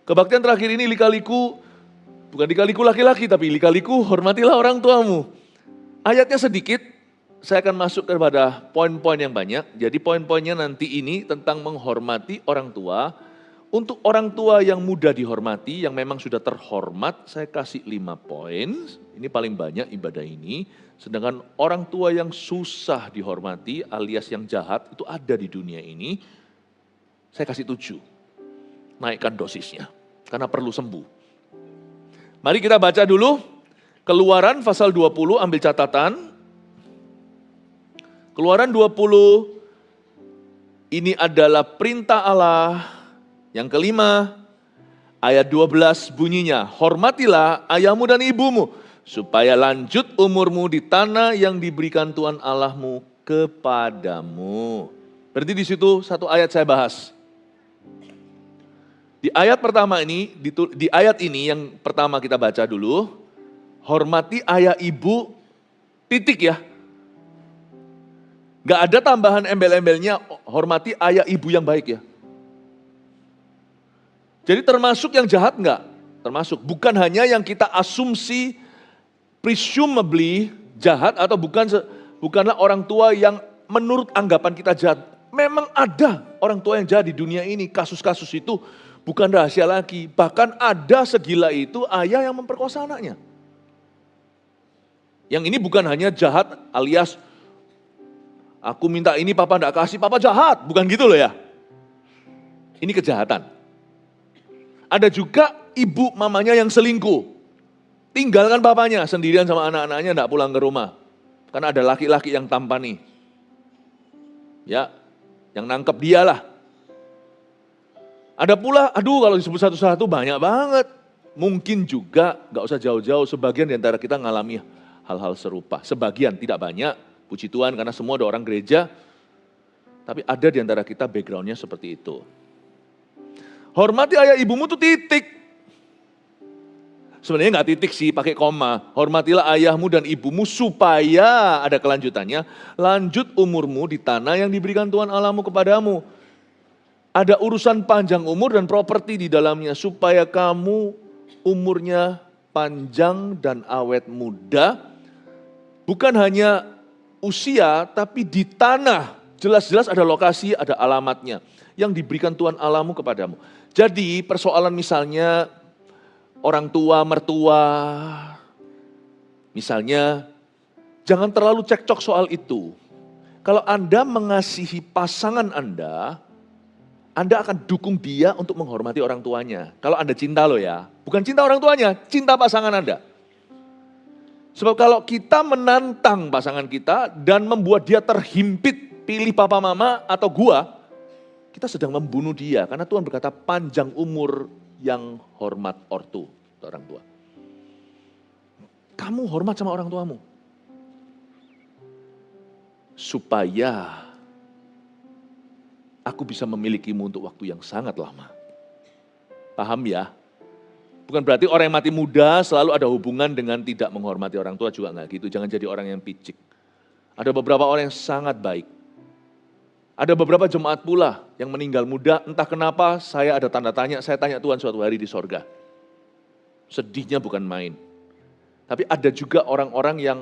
Kebaktian terakhir ini lika-liku, bukan lika-liku laki-laki, tapi lika-liku hormatilah orang tuamu. Ayatnya sedikit, saya akan masuk kepada poin-poin yang banyak. Jadi poin-poinnya nanti ini tentang menghormati orang tua. Untuk orang tua yang mudah dihormati, yang memang sudah terhormat, saya kasih 5 poin. Ini paling banyak ibadah ini. Sedangkan orang tua yang susah dihormati alias yang jahat, itu ada di dunia ini. Saya kasih 7. Naikkan dosisnya, karena perlu sembuh. Mari kita baca dulu. Keluaran pasal 20, ambil catatan. Keluaran 20, ini adalah perintah Allah. Yang kelima, ayat 12 bunyinya, hormatilah ayahmu dan ibumu, supaya lanjut umurmu di tanah yang diberikan Tuhan Allahmu kepadamu. Berarti di situ satu ayat saya bahas. Di ayat pertama ini, di ayat ini yang pertama kita baca dulu, hormati ayah ibu, titik ya. Gak ada tambahan embel-embelnya, hormati ayah ibu yang baik ya. Jadi termasuk yang jahat enggak? Termasuk. Bukan hanya yang kita asumsi presumably jahat atau bukanlah orang tua yang menurut anggapan kita jahat. Memang ada orang tua yang jahat di dunia ini. Kasus-kasus itu bukan rahasia lagi. Bahkan ada segila itu ayah yang memperkosa anaknya. Yang ini bukan hanya jahat alias aku minta ini papa enggak kasih, papa jahat. Bukan gitu loh ya. Ini kejahatan. Ada juga ibu mamanya yang selingkuh. Tinggalkan papanya sendirian sama anak-anaknya, enggak pulang ke rumah. Karena ada laki-laki yang tampan nih. Ya, yang nangkep dia lah. Ada pula, kalau disebut satu-satu banyak banget. Mungkin juga, enggak usah jauh-jauh, sebagian di antara kita ngalami hal-hal serupa. Sebagian, tidak banyak, puji Tuhan karena semua ada orang gereja. Tapi ada di antara kita backgroundnya seperti itu. Hormati ayah ibumu tuh titik. Sebenarnya nggak titik sih, pakai koma. Hormatilah ayahmu dan ibumu supaya ada kelanjutannya. Lanjut umurmu di tanah yang diberikan Tuhan Allahmu kepadamu. Ada urusan panjang umur dan properti di dalamnya. Supaya kamu umurnya panjang dan awet muda. Bukan hanya usia, tapi di tanah. Jelas-jelas ada lokasi, ada alamatnya. Yang diberikan Tuhan Allahmu kepadamu. Jadi persoalan misalnya orang tua, mertua, misalnya jangan terlalu cekcok soal itu. Kalau Anda mengasihi pasangan Anda akan dukung dia untuk menghormati orang tuanya. Kalau Anda cinta loh ya, bukan cinta orang tuanya, cinta pasangan Anda. Sebab kalau kita menantang pasangan kita dan membuat dia terhimpit, pilih papa mama atau gua, kita sedang membunuh dia, karena Tuhan berkata panjang umur yang hormat ortu, orang tua. Kamu hormat sama orang tuamu. Supaya aku bisa memilikimu untuk waktu yang sangat lama. Paham ya? Bukan berarti orang yang mati muda selalu ada hubungan dengan tidak menghormati orang tua, juga enggak gitu. Jangan jadi orang yang picik. Ada beberapa orang yang sangat baik. Ada beberapa jemaat pula yang meninggal muda, entah kenapa saya ada tanda tanya, saya tanya Tuhan suatu hari di sorga. Sedihnya bukan main. Tapi ada juga orang-orang yang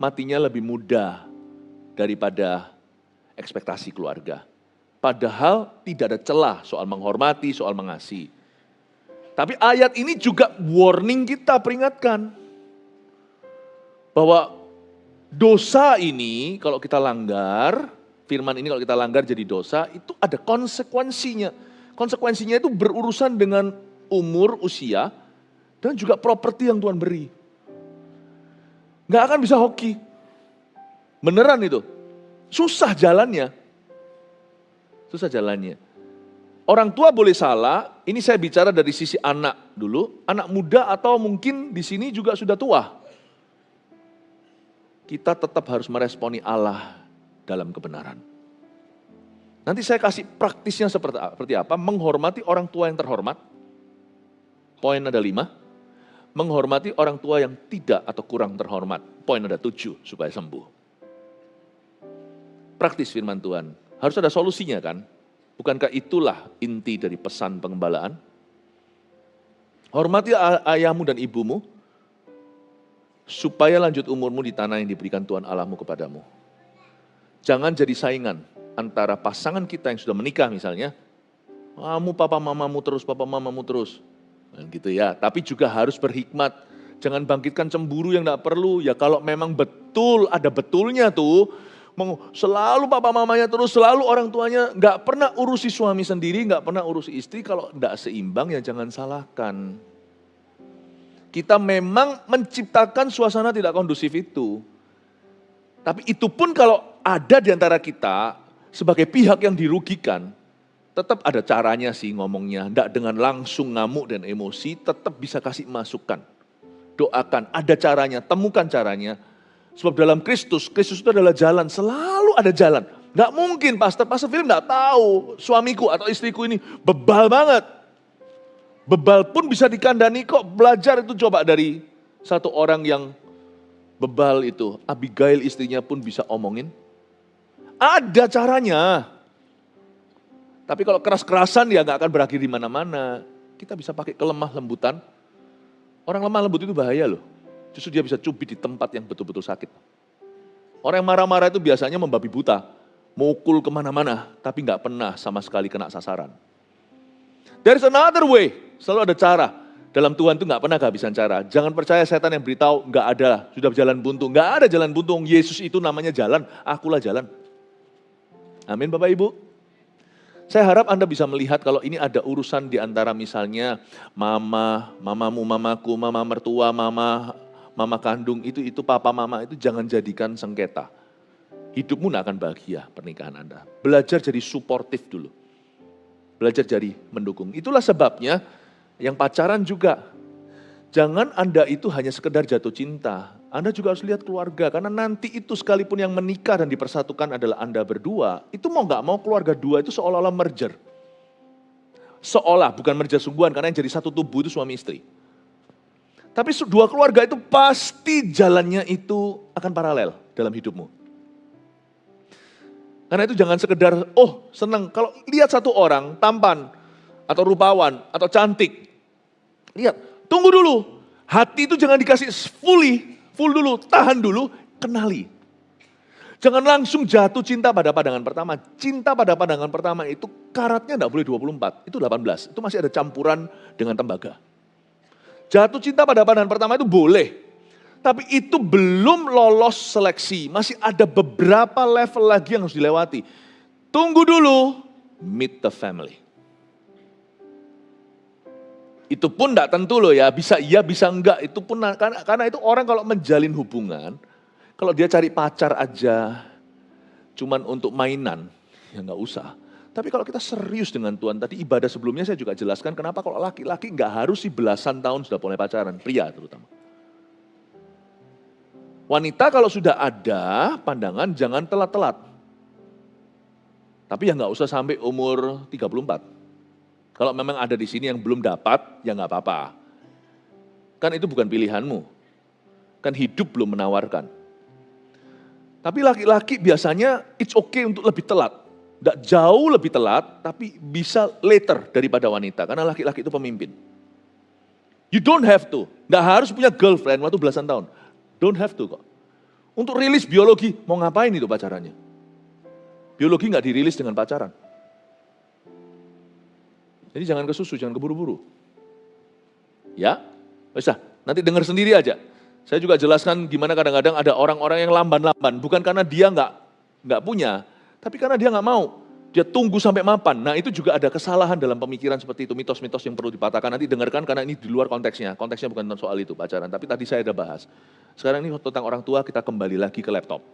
matinya lebih muda daripada ekspektasi keluarga. Padahal tidak ada celah soal menghormati, soal mengasihi. Tapi ayat ini juga warning kita, peringatkan. Bahwa dosa ini kalau kita langgar, firman ini kalau kita langgar jadi dosa, itu ada konsekuensinya. Konsekuensinya itu berurusan dengan umur, usia, dan juga properti yang Tuhan beri. Nggak akan bisa hoki. Beneran itu. Susah jalannya. Susah jalannya. Orang tua boleh salah, ini saya bicara dari sisi anak dulu, anak muda atau mungkin di sini juga sudah tua. Kita tetap harus meresponi Allah dalam kebenaran. Nanti saya kasih praktisnya seperti apa, menghormati orang tua yang terhormat. Poin ada 5, menghormati orang tua yang tidak atau kurang terhormat. Poin ada 7, supaya sembuh. Praktis firman Tuhan, harus ada solusinya kan? Bukankah itulah inti dari pesan pengembalaan? Hormati ayahmu dan ibumu, supaya lanjut umurmu di tanah yang diberikan Tuhan Allahmu kepadamu. Jangan jadi saingan antara pasangan kita yang sudah menikah misalnya, kamu papa mamamu terus, gitu ya. Tapi juga harus berhikmat, jangan bangkitkan cemburu yang tidak perlu. Ya kalau memang betul, ada betulnya tuh, selalu papa mamanya terus, selalu orang tuanya, nggak pernah urusi suami sendiri, nggak pernah urusi istri. Kalau nggak seimbang ya jangan salahkan. Kita memang menciptakan suasana tidak kondusif itu. Tapi itu pun kalau ada di antara kita sebagai pihak yang dirugikan, tetap ada caranya sih ngomongnya. Nggak dengan langsung ngamuk dan emosi, tetap bisa kasih masukan. Doakan, ada caranya, temukan caranya. Sebab dalam Kristus itu adalah jalan, selalu ada jalan. Nggak mungkin Pastor Philip nggak tahu suamiku atau istriku ini bebal banget. Bebal pun bisa dikandani kok, belajar itu coba dari satu orang yang bebal itu. Abigail istrinya pun bisa omongin. Ada caranya. Tapi kalau keras-kerasan ya nggak akan berakhir di mana-mana. Kita bisa pakai kelemah lembutan. Orang lemah lembut itu bahaya loh. Justru dia bisa cubit di tempat yang betul-betul sakit. Orang yang marah-marah itu biasanya membabi buta. Mukul kemana-mana, tapi nggak pernah sama sekali kena sasaran. There is another way. Selalu ada cara. Dalam Tuhan itu nggak pernah kehabisan cara. Jangan percaya setan yang beritahu, nggak ada, sudah jalan buntu. Nggak ada jalan buntu. Yesus itu namanya jalan, akulah jalan. Amin Bapak Ibu. Saya harap Anda bisa melihat kalau ini ada urusan di antara misalnya mamamu, mamaku, mama mertua, mama kandung, itu papa mama itu jangan jadikan sengketa. Hidupmu gak akan bahagia pernikahan Anda. Belajar jadi suportif dulu. Belajar jadi mendukung. Itulah sebabnya yang pacaran juga. Jangan Anda itu hanya sekedar jatuh cinta. Anda juga harus lihat keluarga. Karena nanti itu sekalipun yang menikah dan dipersatukan adalah Anda berdua. Itu mau gak mau keluarga dua itu seolah-olah merger. Seolah, bukan merger sungguhan. Karena yang jadi satu tubuh itu suami istri. Tapi dua keluarga itu pasti jalannya itu akan paralel dalam hidupmu. Karena itu jangan sekedar, senang. Kalau lihat satu orang tampan atau rupawan atau cantik. Lihat, tunggu dulu. Hati itu jangan dikasih full dulu, tahan dulu, kenali. Jangan langsung jatuh cinta pada pandangan pertama. Cinta pada pandangan pertama itu karatnya enggak boleh 24, itu 18. Itu masih ada campuran dengan tembaga. Jatuh cinta pada pandangan pertama itu boleh. Tapi itu belum lolos seleksi. Masih ada beberapa level lagi yang harus dilewati. Tunggu dulu, meet the family. Itu pun enggak tentu loh ya, bisa iya bisa enggak. Itu pun karena itu orang kalau menjalin hubungan, kalau dia cari pacar aja cuman untuk mainan, ya enggak usah. Tapi kalau kita serius dengan Tuhan, tadi ibadah sebelumnya saya juga jelaskan kenapa kalau laki-laki enggak harus sih belasan tahun sudah mulai pacaran, pria terutama. Wanita kalau sudah ada pandangan jangan telat-telat. Tapi ya enggak usah sampai umur 34. Kalau memang ada di sini yang belum dapat, ya enggak apa-apa. Kan itu bukan pilihanmu. Kan hidup belum menawarkan. Tapi laki-laki biasanya it's okay untuk lebih telat. Enggak jauh lebih telat, tapi bisa later daripada wanita. Karena laki-laki itu pemimpin. You don't have to. Enggak harus punya girlfriend waktu belasan tahun. Don't have to kok. Untuk rilis biologi, mau ngapain itu pacarannya? Biologi enggak dirilis dengan pacaran. Jadi jangan kesusu, jangan keburu-buru. Ya, bisa. Nanti dengar sendiri aja. Saya juga jelaskan gimana kadang-kadang ada orang-orang yang lamban-lamban. Bukan karena dia enggak punya, tapi karena dia enggak mau. Dia tunggu sampai mapan. Nah itu juga ada kesalahan dalam pemikiran seperti itu. Mitos-mitos yang perlu dipatahkan. Nanti dengarkan karena ini di luar konteksnya. Konteksnya bukan tentang soal itu pacaran. Tapi tadi saya ada bahas. Sekarang ini tentang orang tua kita kembali lagi ke laptop.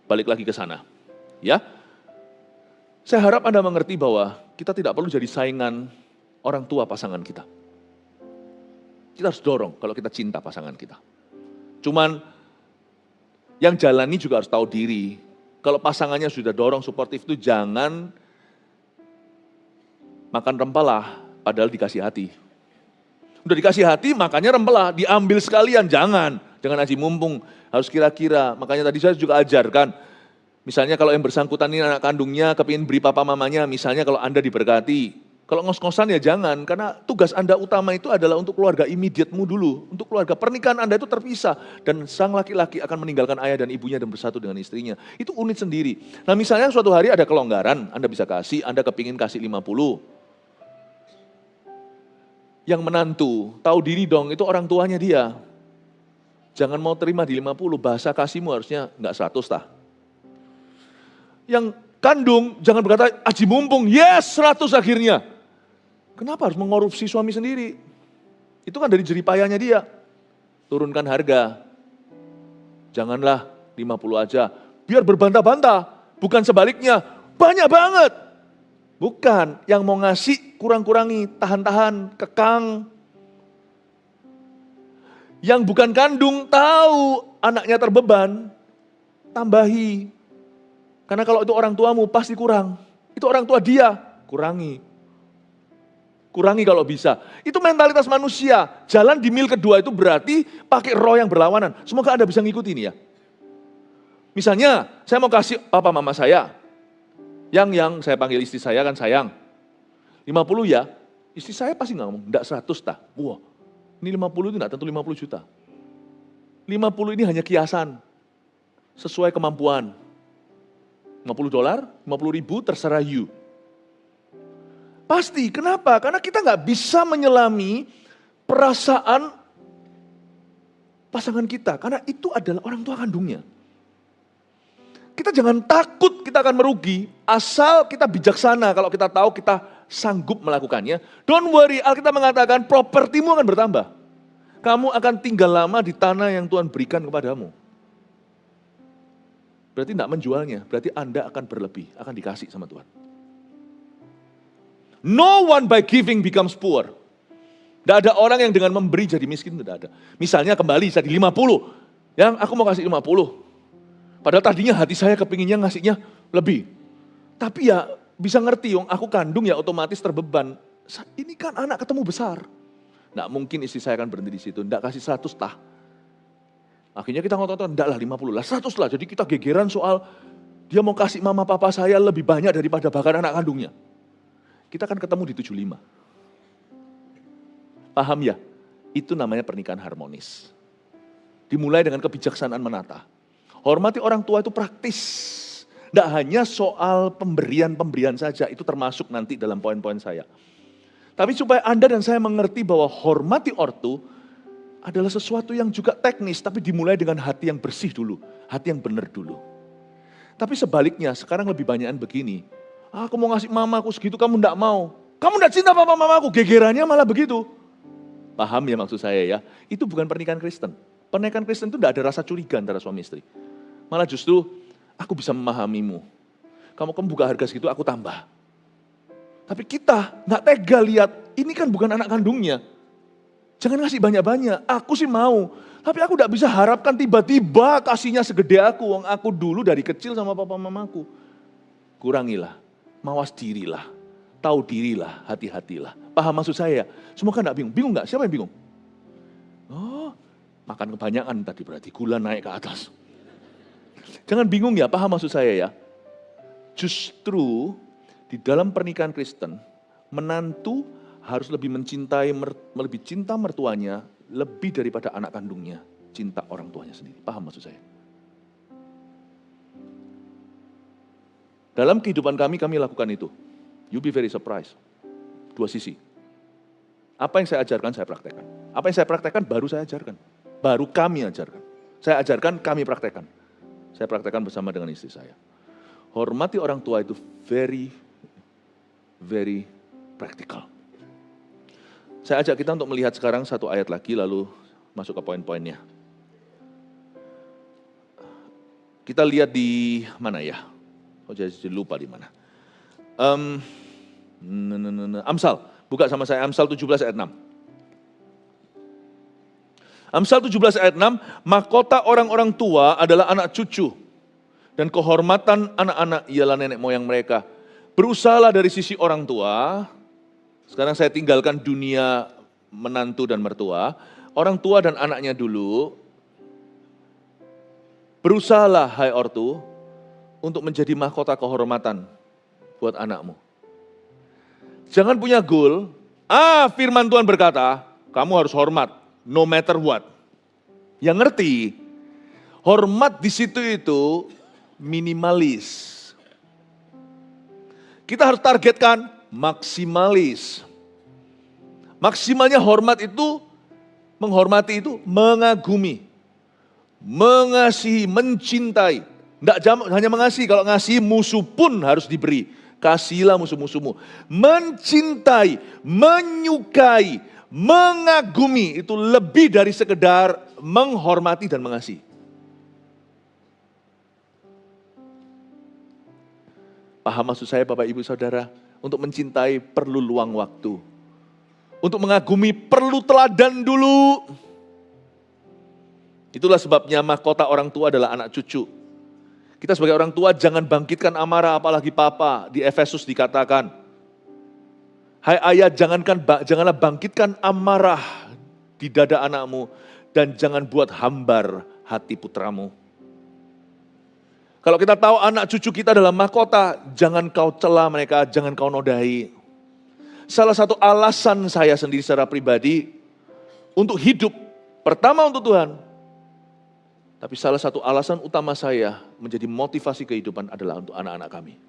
Balik lagi ke sana. Ya. Saya harap Anda mengerti bahwa kita tidak perlu jadi saingan orang tua pasangan kita. Kita harus dorong kalau kita cinta pasangan kita. Cuman yang jalani juga harus tahu diri. Kalau pasangannya sudah dorong suportif itu jangan makan rempah padahal dikasih hati. Udah dikasih hati makanya rempah diambil sekalian, jangan aji mumpung, harus kira-kira. Makanya tadi saya juga ajarkan. Misalnya kalau yang bersangkutan ini anak kandungnya kepingin beri papa mamanya, misalnya kalau Anda diberkati, Kalau ngos-ngosan ya jangan, karena tugas Anda utama itu adalah untuk keluarga immediate-mu dulu. Untuk keluarga, pernikahan Anda itu terpisah. Dan sang laki-laki akan meninggalkan ayah dan ibunya dan bersatu dengan istrinya. Itu unit sendiri. Nah misalnya suatu hari ada kelonggaran, Anda bisa kasih, Anda kepingin kasih 50. Yang menantu, tahu diri dong, itu orang tuanya dia. Jangan mau terima di 50, bahasa kasihmu harusnya enggak 100 tah. Yang kandung, jangan berkata, aji mumpung, yes 100 akhirnya. Kenapa harus mengorupsi suami sendiri? Itu kan dari jeripayanya dia. Turunkan harga. Janganlah 50 aja. Biar berbantah-bantah. Bukan sebaliknya. Banyak banget. Bukan. Yang mau ngasih kurang-kurangi. Tahan-tahan. Kekang. Yang bukan kandung tahu anaknya terbeban. Tambahi. Karena kalau itu orang tuamu pasti kurang. Itu orang tua dia. Kurangi. Kurangi kalau bisa. Itu mentalitas manusia. Jalan di mil kedua itu berarti pakai roh yang berlawanan. Semoga Anda bisa ngikuti ini ya. Misalnya, saya mau kasih papa mama saya. Yang saya panggil istri saya kan sayang. 50 ya, istri saya pasti nggak ngomong, enggak 100 tah. Wah, ini 50 itu enggak tentu 50 juta. 50 ini hanya kiasan. Sesuai kemampuan. 50 dolar, 50 ribu terserah you. Pasti, kenapa? Karena kita nggak bisa menyelami perasaan pasangan kita. Karena itu adalah orang tua kandungnya. Kita jangan takut kita akan merugi, asal kita bijaksana kalau kita tahu kita sanggup melakukannya. Don't worry, Alkitab mengatakan propertimu akan bertambah. Kamu akan tinggal lama di tanah yang Tuhan berikan kepadamu. Berarti tidak menjualnya, berarti Anda akan berlebih, akan dikasih sama Tuhan. No one by giving becomes poor. Tidak ada orang yang dengan memberi jadi miskin, tidak ada. Misalnya kembali jadi 50, yang aku mau kasih 50. Padahal tadinya hati saya kepinginnya ngasihnya lebih. Tapi ya bisa ngerti, aku kandung ya otomatis terbeban. Ini kan anak ketemu besar. Tidak mungkin istri saya akan berhenti di situ, tidak kasih 100 tah. Akhirnya kita ngotot-ngotot, enggak lah 50 lah, 100 lah. Jadi kita gegeran soal dia mau kasih mama papa saya lebih banyak daripada bahkan anak kandungnya. Kita akan ketemu di 75. Paham ya? Itu namanya pernikahan harmonis. Dimulai dengan kebijaksanaan menata. Hormati orang tua itu praktis. Tidak hanya soal pemberian-pemberian saja, itu termasuk nanti dalam poin-poin saya. Tapi supaya Anda dan saya mengerti bahwa hormati ortu adalah sesuatu yang juga teknis, tapi dimulai dengan hati yang bersih dulu, hati yang benar dulu. Tapi sebaliknya, sekarang lebih banyakan begini, aku mau ngasih mamaku segitu, kamu enggak mau. Kamu enggak cinta papa mamaku, gegerannya malah begitu. Paham ya maksud saya ya? Itu bukan pernikahan Kristen. Pernikahan Kristen itu enggak ada rasa curiga antara suami istri. Malah justru, aku bisa memahamimu. Kamu buka harga segitu, aku tambah. Tapi kita enggak tega lihat, ini kan bukan anak kandungnya. Jangan ngasih banyak-banyak, aku sih mau. Tapi aku enggak bisa harapkan tiba-tiba kasihnya segede aku. Aku dulu dari kecil sama papa mamaku. Kurangilah. Mawas dirilah, tahu dirilah, hati-hatilah. Paham maksud saya? Semua kan enggak bingung. Bingung enggak? Siapa yang bingung? Oh, makan kebanyakan tadi berarti, gula naik ke atas. Jangan bingung ya, paham maksud saya ya? Justru di dalam pernikahan Kristen, menantu harus lebih mencintai, lebih cinta mertuanya, lebih daripada anak kandungnya, cinta orang tuanya sendiri. Paham maksud saya? Dalam kehidupan kami lakukan itu. You be very surprised. Dua sisi. Apa yang saya ajarkan, saya praktekkan. Apa yang saya praktekkan, baru saya ajarkan. Baru kami ajarkan. Saya ajarkan, kami praktekkan. Saya praktekkan bersama dengan istri saya. Hormati orang tua itu very, very practical. Saya ajak kita untuk melihat sekarang satu ayat lagi, lalu masuk ke poin-poinnya. Kita lihat di mana ya? Oh jadi lupa di mana. Amsal, buka sama saya Amsal 17 ayat 6. Amsal 17 ayat 6, mahkota orang-orang tua adalah anak cucu. Dan kehormatan anak-anak ialah nenek moyang mereka. Berusahalah dari sisi orang tua. Sekarang saya tinggalkan dunia menantu dan mertua. Orang tua dan anaknya dulu. Berusahalah hai ortu untuk menjadi mahkota kehormatan buat anakmu. Jangan punya goal. Firman Tuhan berkata, kamu harus hormat, no matter what. Yang ngerti, hormat di situ itu minimalis. Kita harus targetkan maksimalis. Maksimalnya hormat itu, menghormati itu mengagumi, mengasihi, mencintai. Tidak hanya mengasihi, kalau ngasihi musuh pun harus diberi. Kasihilah musuh-musuhmu. Mencintai, menyukai, mengagumi itu lebih dari sekedar menghormati dan mengasihi. Paham maksud saya Bapak Ibu Saudara? Untuk mencintai perlu luang waktu. Untuk mengagumi perlu teladan dulu. Itulah sebabnya mahkota orang tua adalah anak cucu. Kita sebagai orang tua jangan bangkitkan amarah, apalagi papa. Di Efesus dikatakan, hai ayah janganlah bangkitkan amarah di dada anakmu dan jangan buat hambar hati putramu. Kalau kita tahu anak cucu kita adalah mahkota, jangan kau cela mereka, jangan kau nodai. Salah satu alasan saya sendiri secara pribadi untuk hidup, pertama untuk Tuhan, tapi salah satu alasan utama saya menjadi motivasi kehidupan adalah untuk anak-anak kami.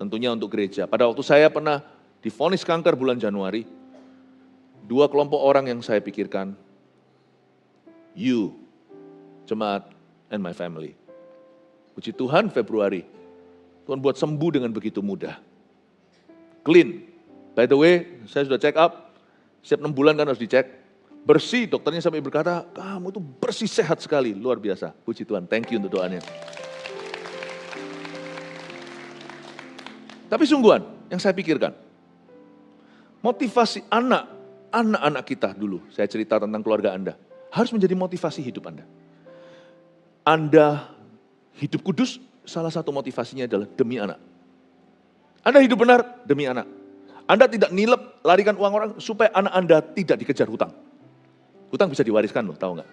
Tentunya untuk gereja. Pada waktu saya pernah divonis kanker bulan Januari, 2 kelompok orang yang saya pikirkan, you, jemaat, and my family. Puji Tuhan Februari, Tuhan buat sembuh dengan begitu mudah. Clean. By the way, saya sudah check up, setiap 6 bulan kan harus dicek. Bersih, dokternya sampai berkata, kamu tuh bersih sehat sekali, luar biasa. Puji Tuhan, thank you untuk doanya. Tapi sungguhan, yang saya pikirkan, motivasi anak-anak kita dulu, saya cerita tentang keluarga Anda, harus menjadi motivasi hidup Anda. Anda hidup kudus, salah satu motivasinya adalah demi anak. Anda hidup benar demi anak. Anda tidak nilep, larikan uang orang supaya anak Anda tidak dikejar hutang. Hutang bisa diwariskan loh, tahu nggak?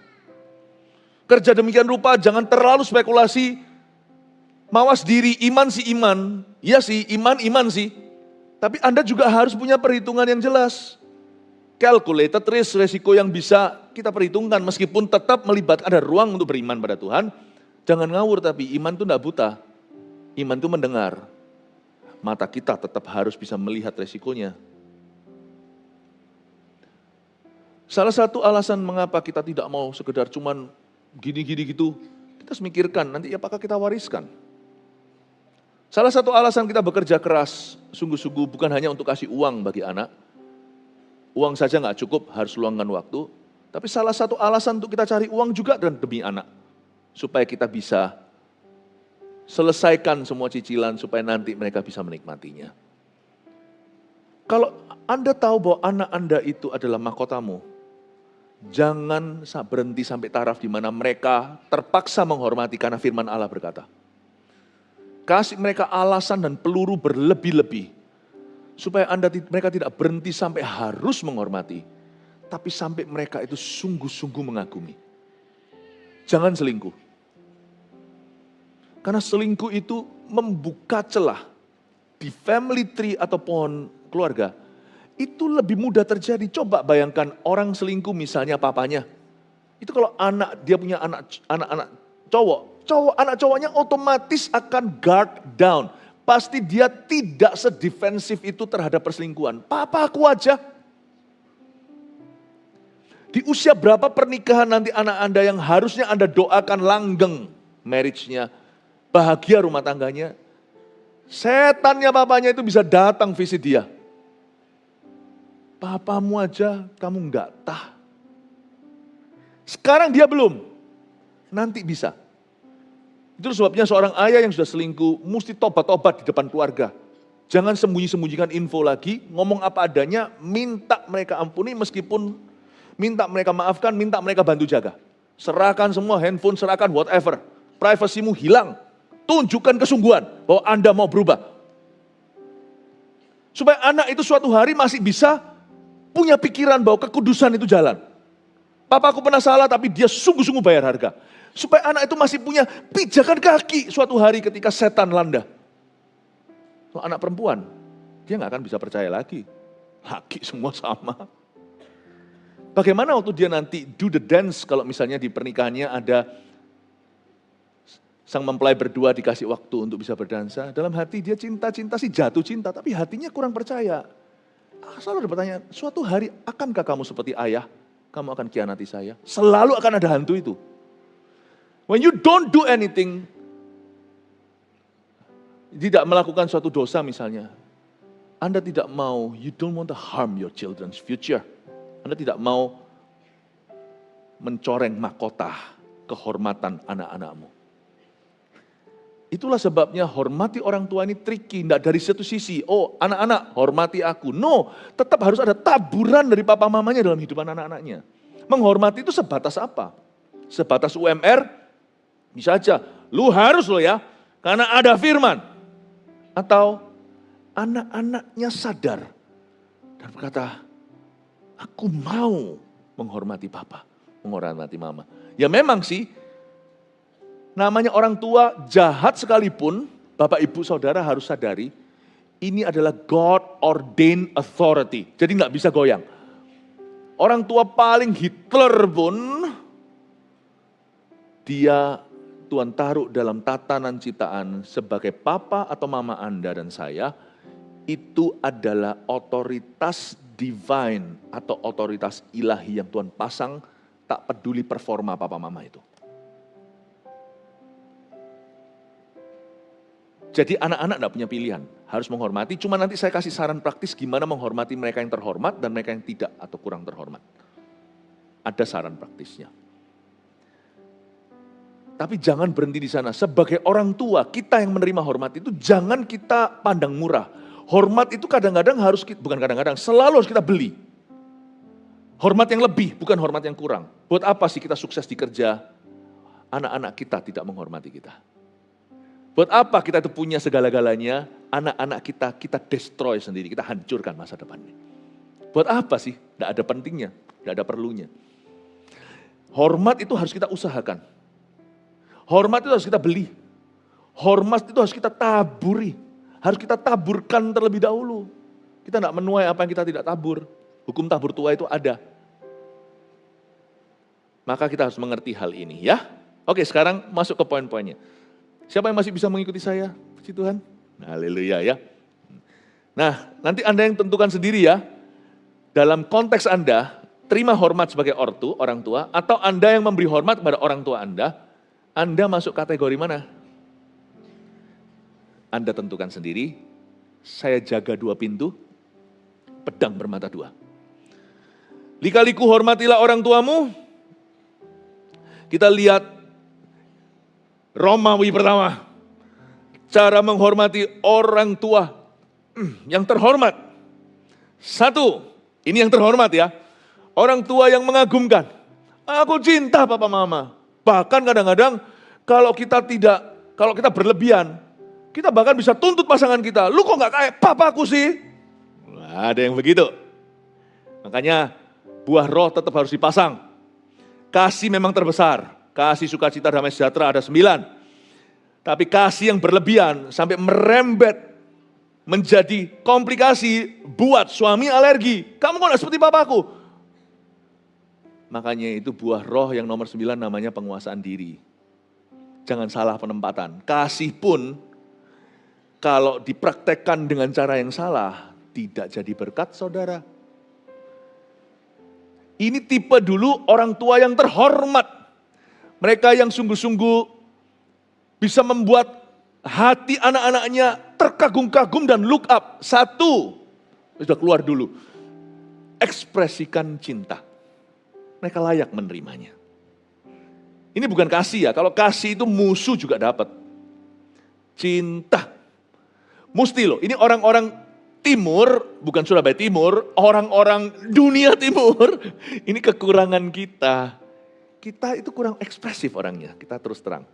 Kerja demikian rupa, jangan terlalu spekulasi, mawas diri, iman sih iman. Iya sih, iman sih. Tapi Anda juga harus punya perhitungan yang jelas. Calculated risk, resiko yang bisa kita perhitungkan meskipun tetap melibatkan ada ruang untuk beriman pada Tuhan. Jangan ngawur, tapi iman itu tidak buta. Iman itu mendengar. Mata kita tetap harus bisa melihat resikonya. Salah satu alasan mengapa kita tidak mau sekedar cuman gini-gini gitu, kita harus mikirkan nanti apakah kita wariskan. Salah satu alasan kita bekerja keras, sungguh-sungguh bukan hanya untuk kasih uang bagi anak. Uang saja nggak cukup, harus luangkan waktu. Tapi salah satu alasan untuk kita cari uang juga dan demi anak. Supaya kita bisa selesaikan semua cicilan supaya nanti mereka bisa menikmatinya. Kalau Anda tahu bahwa anak Anda itu adalah mahkotamu, jangan berhenti sampai taraf di mana mereka terpaksa menghormati karena firman Allah berkata. Kasih mereka alasan dan peluru berlebih-lebih supaya mereka tidak berhenti sampai harus menghormati, tapi sampai mereka itu sungguh-sungguh mengagumi. Jangan selingkuh. Karena selingkuh itu membuka celah di family tree atau pohon keluarga. Itu lebih mudah terjadi. Coba bayangkan orang selingkuh misalnya papanya. Itu kalau dia punya anak anak cowoknya otomatis akan guard down. Pasti dia tidak sedefensif itu terhadap perselingkuhan. Papa aku aja. Di usia berapa pernikahan nanti anak Anda yang harusnya Anda doakan langgeng marriage-nya, bahagia rumah tangganya, setannya papanya itu bisa datang visit dia. Papamu aja kamu enggak tah. Sekarang dia belum, nanti bisa. Itu sebabnya seorang ayah yang sudah selingkuh mesti tobat-tobat di depan keluarga. Jangan sembunyi-sembunyikan info lagi, ngomong apa adanya, minta mereka ampuni meskipun minta mereka maafkan, minta mereka bantu jaga. Serahkan semua handphone, serahkan whatever. Privasimu hilang. Tunjukkan kesungguhan bahwa Anda mau berubah. Supaya anak itu suatu hari masih bisa punya pikiran bahwa kekudusan itu jalan. Papaku pernah salah tapi dia sungguh-sungguh bayar harga. Supaya anak itu masih punya pijakan kaki suatu hari ketika setan landa. Kalau anak perempuan, dia nggak akan bisa percaya lagi. Laki semua sama. Bagaimana waktu dia nanti do the dance, kalau misalnya di pernikahannya ada sang mempelai berdua dikasih waktu untuk bisa berdansa, dalam hati dia cinta-cinta sih, jatuh cinta, tapi hatinya kurang percaya. Selalu ada pertanyaan, suatu hari akankah kamu seperti ayah, kamu akan khianati saya? Selalu akan ada hantu itu. When you don't do anything, tidak melakukan suatu dosa misalnya, Anda tidak mau, you don't want to harm your children's future. Anda tidak mau mencoreng mahkota kehormatan anak-anakmu. Itulah sebabnya hormati orang tua ini tricky, tidak dari satu sisi, oh anak-anak hormati aku. No, tetap harus ada taburan dari papa mamanya dalam hidup anak-anaknya. Menghormati itu sebatas apa? Sebatas UMR, bisa aja, lu harus lo ya, karena ada firman. Atau anak-anaknya sadar dan berkata, aku mau menghormati papa, menghormati mama. Ya memang sih, namanya orang tua jahat sekalipun, Bapak Ibu Saudara harus sadari, ini adalah God ordained authority. Jadi nggak bisa goyang. Orang tua paling Hitler pun, dia Tuhan taruh dalam tatanan ciptaan sebagai papa atau mama Anda dan saya, itu adalah otoritas divine atau otoritas ilahi yang Tuhan pasang, tak peduli performa papa mama itu. Jadi anak-anak tidak punya pilihan, harus menghormati. Cuma nanti saya kasih saran praktis gimana menghormati mereka yang terhormat dan mereka yang tidak atau kurang terhormat. Ada saran praktisnya. Tapi jangan berhenti di sana. Sebagai orang tua, kita yang menerima hormat itu jangan kita pandang murah. Hormat itu kadang-kadang harus, bukan kadang-kadang, selalu harus kita beli. Hormat yang lebih, bukan hormat yang kurang. Buat apa sih kita sukses di kerja, anak-anak kita tidak menghormati kita? Buat apa kita itu punya segala-galanya, anak-anak kita destroy sendiri, kita hancurkan masa depannya. Buat apa sih? Tidak ada pentingnya, tidak ada perlunya. Hormat itu harus kita usahakan. Hormat itu harus kita beli. Hormat itu harus kita taburi. Harus kita taburkan terlebih dahulu. Kita tidak menuai apa yang kita tidak tabur. Hukum tabur tua itu ada. Maka kita harus mengerti hal ini ya. Oke, sekarang masuk ke poin-poinnya. Siapa yang masih bisa mengikuti saya? Puji Tuhan. Haleluya ya. Nah, nanti Anda yang tentukan sendiri ya. Dalam konteks Anda, terima hormat sebagai ortu, orang tua, atau Anda yang memberi hormat kepada orang tua Anda masuk kategori mana? Anda tentukan sendiri. Saya jaga dua pintu, pedang bermata dua. Lika-liku hormatilah orang tuamu. Kita lihat Romawi pertama, cara menghormati orang tua yang terhormat. Satu, ini yang terhormat ya, orang tua yang mengagumkan. Aku cinta papa mama. Bahkan kadang-kadang kalau kita berlebihan, kita bahkan bisa tuntut pasangan kita. Lu kok gak kayak papaku sih? Nah, ada yang begitu. Makanya buah roh tetap harus dipasang. Kasih memang terbesar. Kasih, sukacita, damai sejahtera ada 9. Tapi kasih yang berlebihan sampai merembet menjadi komplikasi buat suami alergi. Kamu kok gak seperti papaku? Makanya itu buah roh yang nomor 9 namanya penguasaan diri. Jangan salah penempatan. Kasih pun kalau dipraktekkan dengan cara yang salah, tidak jadi berkat saudara. Ini tipe dulu orang tua yang terhormat. Mereka yang sungguh-sungguh bisa membuat hati anak-anaknya terkagum-kagum dan look up. Satu, sudah keluar dulu. Ekspresikan cinta. Mereka layak menerimanya. Ini bukan kasih ya, kalau kasih itu musuh juga dapat. Cinta. Mesti loh, ini orang-orang timur, bukan Surabaya Timur, orang-orang dunia timur. Ini kekurangan kita. Kita itu kurang ekspresif orangnya, kita terus terang.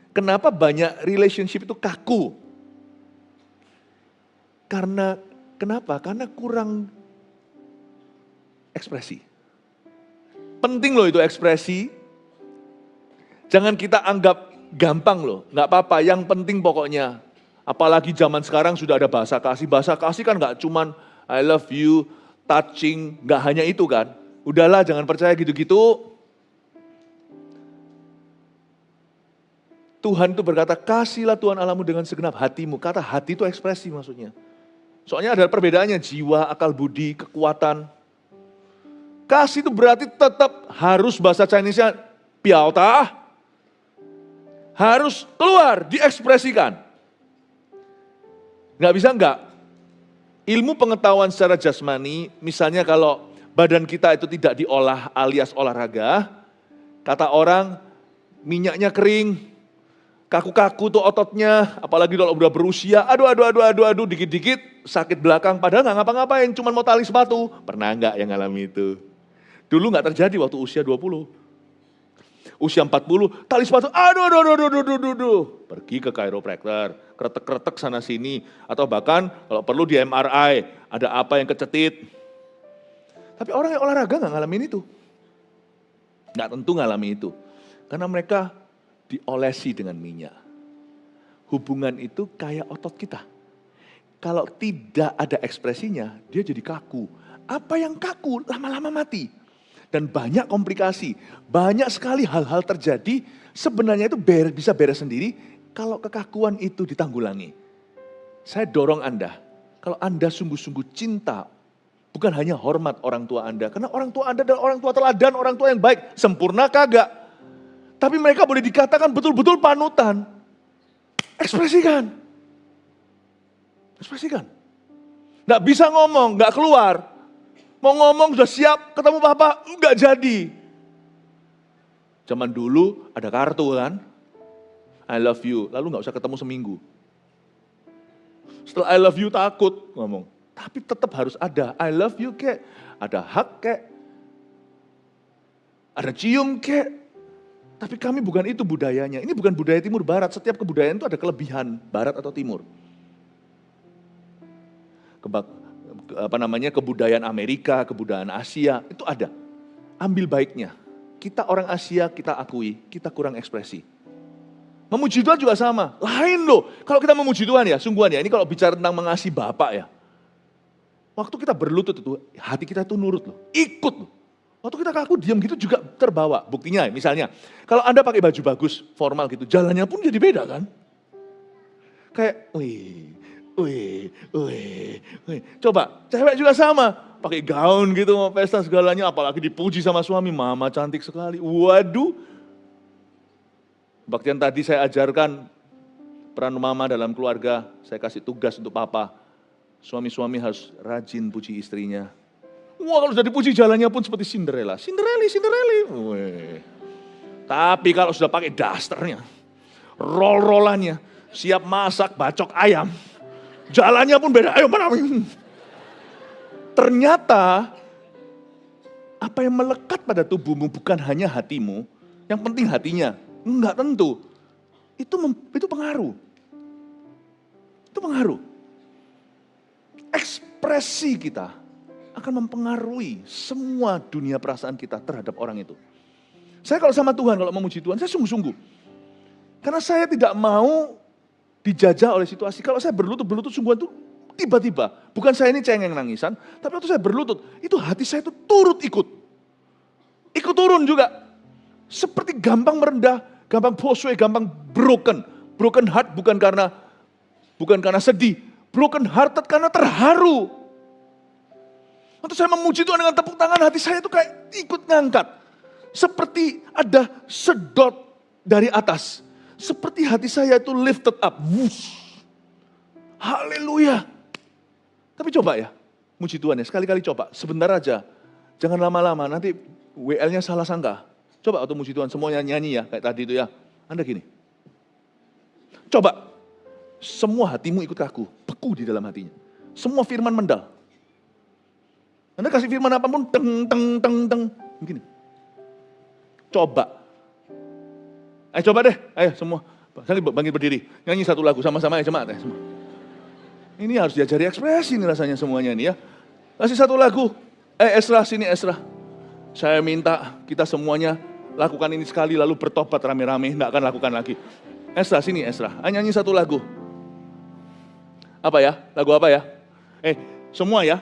Kenapa banyak relationship itu kaku? Kenapa? Karena kurang ekspresi. Penting loh itu ekspresi. Jangan kita anggap gampang loh, gak apa-apa, yang penting pokoknya Apalagi zaman sekarang sudah ada bahasa kasih. Bahasa kasih kan gak cuman I love you, touching, gak hanya itu kan. Udahlah jangan percaya gitu-gitu. Tuhan itu berkata, kasihlah Tuhan Allahmu dengan segenap hatimu. Kata hati itu ekspresi maksudnya. Soalnya ada perbedaannya, jiwa, akal budi, kekuatan. Kasih itu berarti tetap harus bahasa Chinese-nya piaota. Harus keluar, diekspresikan. Nggak bisa enggak. Ilmu pengetahuan secara jasmani, misalnya kalau badan kita itu tidak diolah alias olahraga, kata orang minyaknya kering, kaku-kaku tuh ototnya, apalagi kalau udah berusia, aduh, dikit-dikit sakit belakang, padahal nggak ngapa-ngapain, cuma mau tali sepatu. Pernah nggak yang ngalami itu? Dulu nggak terjadi waktu usia 20. Usia 40, tali sepatu, aduh. Pergi ke chiropractor, kretek-kretek sana sini. Atau bahkan kalau perlu di MRI, ada apa yang kecetit. Tapi orang yang olahraga nggak ngalamin itu. Nggak tentu ngalami itu. Karena mereka diolesi dengan minyak. Hubungan itu kayak otot kita. Kalau tidak ada ekspresinya, dia jadi kaku. Apa yang kaku lama-lama mati. Dan banyak komplikasi, banyak sekali hal-hal terjadi, sebenarnya itu bisa beres sendiri kalau kekakuan itu ditanggulangi. Saya dorong Anda, kalau Anda sungguh-sungguh cinta, bukan hanya hormat orang tua Anda, karena orang tua Anda adalah orang tua teladan, orang tua yang baik, sempurna kagak. Tapi mereka boleh dikatakan betul-betul panutan. Ekspresikan. Ekspresikan. Nggak bisa ngomong, nggak keluar. Mau ngomong sudah siap, ketemu papa, enggak jadi. Zaman dulu ada kartu kan, I love you, lalu enggak usah ketemu seminggu. Setelah I love you takut ngomong, tapi tetap harus ada I love you kek, ada hug kek, ada cium kek. Tapi kami bukan itu budayanya, ini bukan budaya timur barat, setiap kebudayaan itu ada kelebihan barat atau timur. Kebudayaan Amerika, kebudayaan Asia, itu ada. Ambil baiknya. Kita orang Asia, kita akui, kita kurang ekspresi. Memuji Tuhan juga sama. Lain loh. Kalau kita memuji Tuhan ya, sungguhan ya, ini kalau bicara tentang mengasihi Bapak ya. Waktu kita berlutut itu, hati kita itu nurut loh. Ikut loh. Waktu kita kaku, diam gitu juga terbawa. Buktinya misalnya, kalau Anda pakai baju bagus, formal gitu, jalannya pun jadi beda kan. Kayak, wih. Coba, cewek juga sama. Pakai gaun gitu, mau pesta segalanya, apalagi dipuji sama suami. Mama cantik sekali. Waduh. Baktian tadi saya ajarkan peran mama dalam keluarga. Saya kasih tugas untuk papa. Suami-suami harus rajin puji istrinya. Wah, kalau sudah dipuji jalannya pun seperti Cinderella. Cinderella. Tapi kalau sudah pakai dasternya, roll-rollannya, siap masak bacok ayam, jalannya pun beda. Ayo mana? Ternyata apa yang melekat pada tubuhmu bukan hanya hatimu, yang penting hatinya. Enggak tentu. Itu pengaruh. Itu pengaruh. Ekspresi kita akan mempengaruhi semua dunia perasaan kita terhadap orang itu. Saya kalau sama Tuhan, kalau memuji Tuhan, saya sungguh-sungguh. Karena saya tidak mau dijajah oleh situasi. Kalau saya berlutut sungguhan itu tiba-tiba. Bukan saya ini cengeng nangisan, tapi waktu saya berlutut, itu hati saya itu turut ikut. Ikut turun juga. Seperti gampang merendah, gampang boswe, gampang broken. Broken heart bukan karena sedih. Broken hearted karena terharu. Waktu saya memuji Tuhan dengan tepuk tangan, hati saya itu kayak ikut ngangkat. Seperti ada sedot dari atas. Seperti hati saya itu lifted up. Wush. Haleluya. Tapi coba ya, muji Tuhan ya, sekali-kali coba. Sebentar aja, jangan lama-lama, nanti WL-nya salah sangka. Coba waktu muji Tuhan, semuanya nyanyi ya, kayak tadi itu ya. Anda gini. Coba, semua hatimu ikut kaku, beku di dalam hatinya. Semua firman mendal. Anda kasih firman apapun, teng. Begini. Coba. Ayo coba deh, ayo semua. Bangkit berdiri, nyanyi satu lagu sama-sama ya jemaat ya semua. Ini harus diajari ekspresi nih rasanya semuanya nih ya. Kasih satu lagu, Esra sini Esra. Saya minta kita semuanya lakukan ini sekali lalu bertobat rame-rame, enggak akan lakukan lagi. Esra sini Esra, nyanyi satu lagu. Apa ya? Lagu apa ya? Semua ya.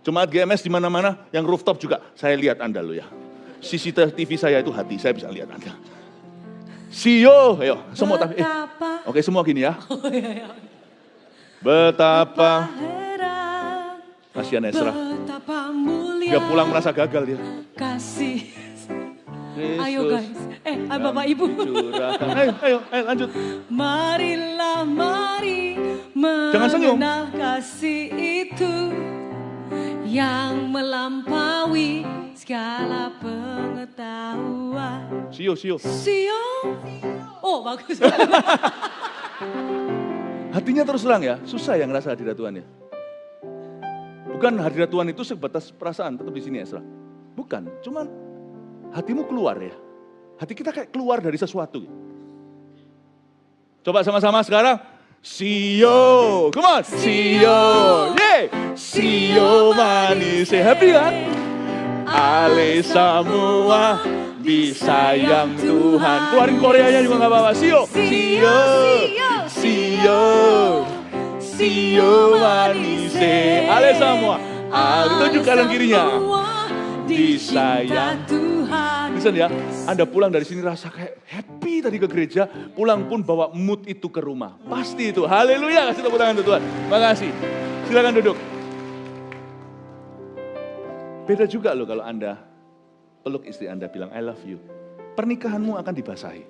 Jemaat GMS di mana-mana, yang rooftop juga. Saya lihat Anda loh ya. CCTV saya itu hati, saya bisa lihat Anda. Sio, ayo semua tapi. Oke, semua gini ya. Betapa kasihan Esra. Dia pulang merasa gagal dia. Kasih. Yesus, Ayo guys. Bapak Ibu. Ayo, lanjut. Marilah mari Jangan senyum. mengenal kasih itu yang melampaui segala pengetahuan. Sio. Oh, bagus. Hatinya terus terang ya, susah ya ngerasa hadirat Tuhan ya. Bukan hadirat Tuhan itu sebatas perasaan, tetap di sini Esra. Bukan, cuman hatimu keluar ya. Hati kita kayak keluar dari sesuatu. Coba sama-sama sekarang. Sio, come on. Sio, yeay. Sio manis, happy kan? Ale semua disayang Tuhan. Keluarin Koreanya juga gak apa-apa. Sio manis, ale semua. Tunjuk kanan kirinya. Disayang Tuhan. Listen ya, Anda pulang dari sini rasa kayak happy tadi ke gereja, pulang pun bawa mood itu ke rumah. Pasti itu. Haleluya, kasih tepuk tangan untuk Tuhan. Makasih. Silakan duduk. Beda juga loh kalau Anda peluk istri Anda bilang I love you. Pernikahanmu akan dibasahi.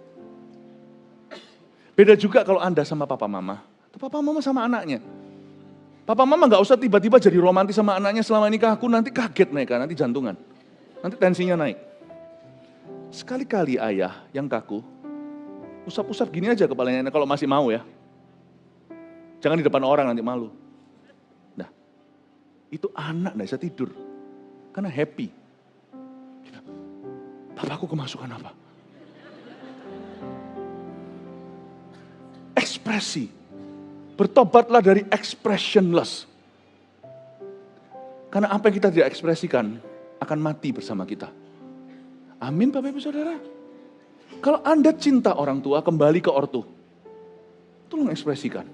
Beda juga kalau Anda sama papa mama. Atau papa mama sama anaknya. Papa mama gak usah tiba-tiba jadi romantis sama anaknya selama nikahku, nanti kaget mereka, nanti jantungan. Nanti tensinya naik. Sekali-kali ayah yang kaku, usap-usap gini aja kepalanya kalau masih mau ya. Jangan di depan orang nanti malu. Nah, itu anak gak bisa tidur. Karena happy. Papaku kemasukan apa? Ekspresi. Bertobatlah dari expressionless. Karena apa yang kita tidak ekspresikan akan mati bersama kita. Amin Bapak Ibu Saudara. Kalau Anda cinta orang tua, kembali ke ortu. Tolong ekspresikan.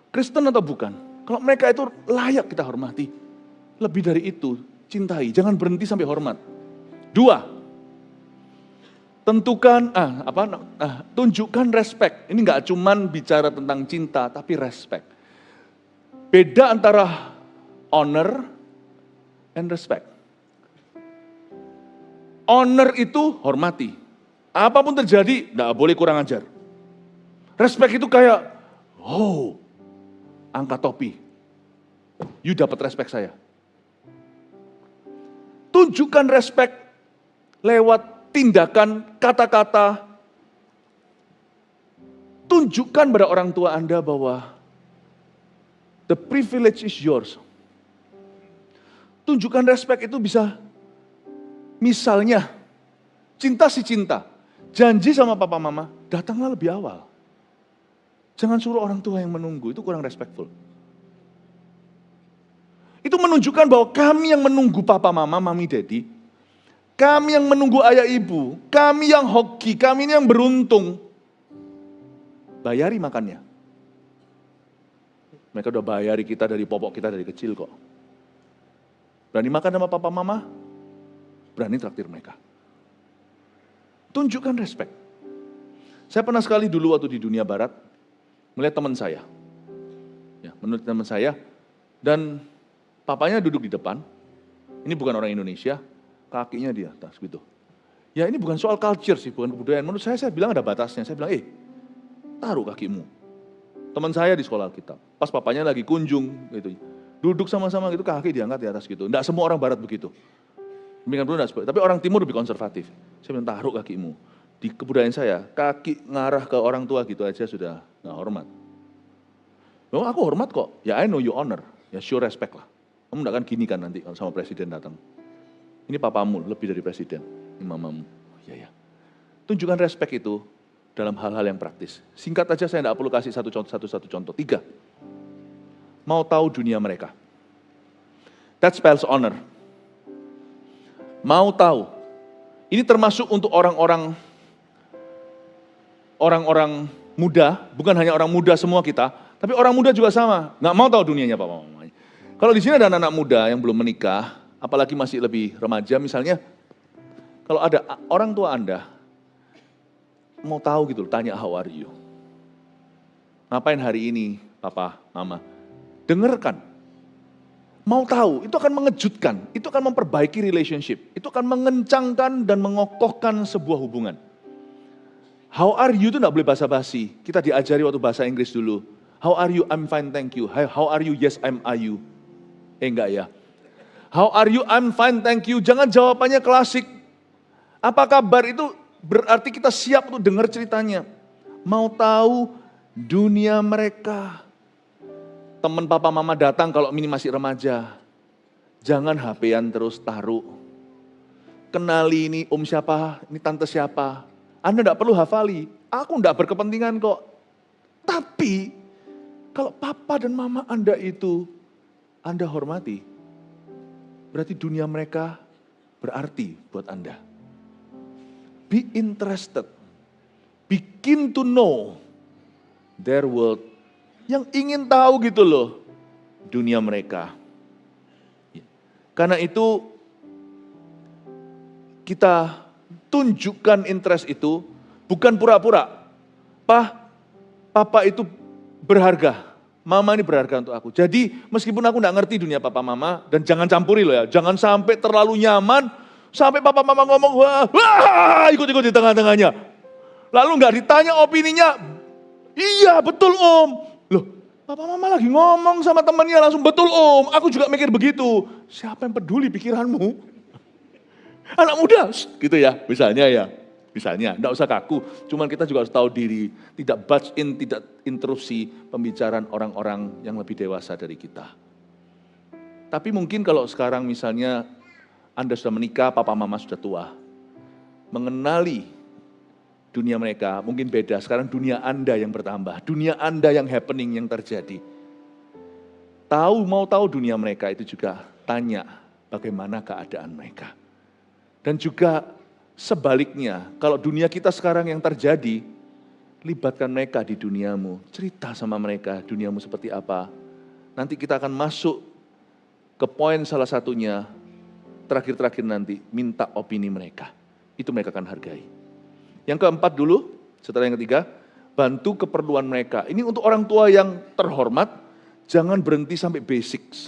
Kristen atau bukan. Kalau mereka itu layak kita hormati. Lebih dari itu, cintai. Jangan berhenti sampai hormat. 2. Tunjukkan respect. Ini nggak cuman bicara tentang cinta, tapi respect. Beda antara honor and respect. Honor itu hormati. Apapun terjadi, nggak boleh kurang ajar. Respect itu kayak, angkat topi. You dapat respect saya. Tunjukkan respect lewat tindakan, kata-kata. Tunjukkan pada orang tua Anda bahwa the privilege is yours. Tunjukkan respect itu bisa, misalnya, cinta si cinta. Janji sama papa mama, datanglah lebih awal. Jangan suruh orang tua yang menunggu, itu kurang respectful. Itu menunjukkan bahwa kami yang menunggu papa mama, mami, daddy, kami yang menunggu ayah ibu, kami yang hoki, kami ini yang beruntung. Bayari makannya. Mereka udah bayari kita dari popok kita dari kecil kok. Berani makan sama papa mama, berani traktir mereka. Tunjukkan respect. Saya pernah sekali dulu waktu di dunia barat, melihat teman saya. Ya, menurut teman saya, dan papanya duduk di depan, ini bukan orang Indonesia, kakinya di atas gitu. Ya ini bukan soal culture sih, bukan kebudayaan. Menurut saya bilang ada batasnya. Saya bilang, taruh kakimu. Teman saya di sekolah Alkitab, pas papanya lagi kunjung gitu, duduk sama-sama gitu, kaki diangkat di atas gitu. Enggak semua orang barat begitu. Demikian pula tapi orang timur lebih konservatif. Saya bilang, taruh kakimu. Di kebudayaan saya, kaki ngarah ke orang tua gitu aja sudah nggak hormat. Memang aku hormat kok. Ya I know you honor. Ya show respect lah. Kamu nggak akan gini kan nanti kalau sama presiden datang. Ini papamu lebih dari presiden. Ini mamamu. Ya. Tunjukkan respect itu dalam hal-hal yang praktis. Singkat aja, saya nggak perlu kasih satu contoh. 3. Mau tahu dunia mereka. That spells honor. Mau tahu. Ini termasuk untuk orang-orang muda, bukan hanya orang muda semua kita, Tapi orang muda juga sama, nggak mau tahu dunianya papa mamanya. Kalau di sini ada anak-anak muda yang belum menikah, apalagi masih lebih remaja misalnya, kalau ada orang tua Anda, mau tahu gitu, tanya how are you? Ngapain hari ini papa, mama? Dengarkan. Mau tahu, itu akan mengejutkan, itu akan memperbaiki relationship, itu akan mengencangkan dan mengokohkan sebuah hubungan. How are you itu enggak boleh basa-basi. Kita diajari waktu bahasa Inggris dulu. How are you? I'm fine, thank you. How are you? Yes, are you. Enggak ya. How are you? I'm fine, thank you. Jangan jawabannya klasik. Apa kabar itu berarti kita siap untuk dengar ceritanya. Mau tahu dunia mereka. Teman papa mama datang kalau ini masih remaja. Jangan HP-an terus taruh. Kenali ini om siapa, ini tante siapa. Anda tidak perlu hafali. Aku tidak berkepentingan kok. Tapi kalau papa dan mama Anda itu Anda hormati. Berarti dunia mereka berarti buat Anda. Be interested. Begin to know their world. Yang ingin tahu gitu loh, dunia mereka. Karena itu, kita tunjukkan interest itu, bukan pura-pura. Papa itu berharga, mama ini berharga untuk aku. Jadi meskipun aku gak ngerti dunia papa mama, dan jangan campuri loh ya, jangan sampai terlalu nyaman, sampai papa mama ngomong, wah ikut-ikut di tengah-tengahnya. Lalu gak ditanya opininya, iya betul om. Loh, papa mama lagi ngomong sama temannya langsung betul om, aku juga mikir begitu. Siapa yang peduli pikiranmu? Anak muda, gitu ya, misalnya ya. Misalnya, enggak usah kaku, cuman kita juga harus tahu diri, tidak butt in, tidak interupsi pembicaraan orang-orang yang lebih dewasa dari kita. Tapi mungkin kalau sekarang misalnya Anda sudah menikah, papa mama sudah tua, mengenali dunia mereka mungkin beda. Sekarang dunia Anda yang bertambah, dunia Anda yang happening, yang terjadi. Mau tahu dunia mereka itu juga tanya bagaimana keadaan mereka. Dan juga sebaliknya, kalau dunia kita sekarang yang terjadi, libatkan mereka di duniamu. Cerita sama mereka duniamu seperti apa. Nanti kita akan masuk ke poin salah satunya, terakhir-terakhir nanti, minta opini mereka. Itu mereka akan hargai. Yang keempat dulu, setelah yang ketiga, bantu keperluan mereka. Ini untuk orang tua yang terhormat, jangan berhenti sampai basics.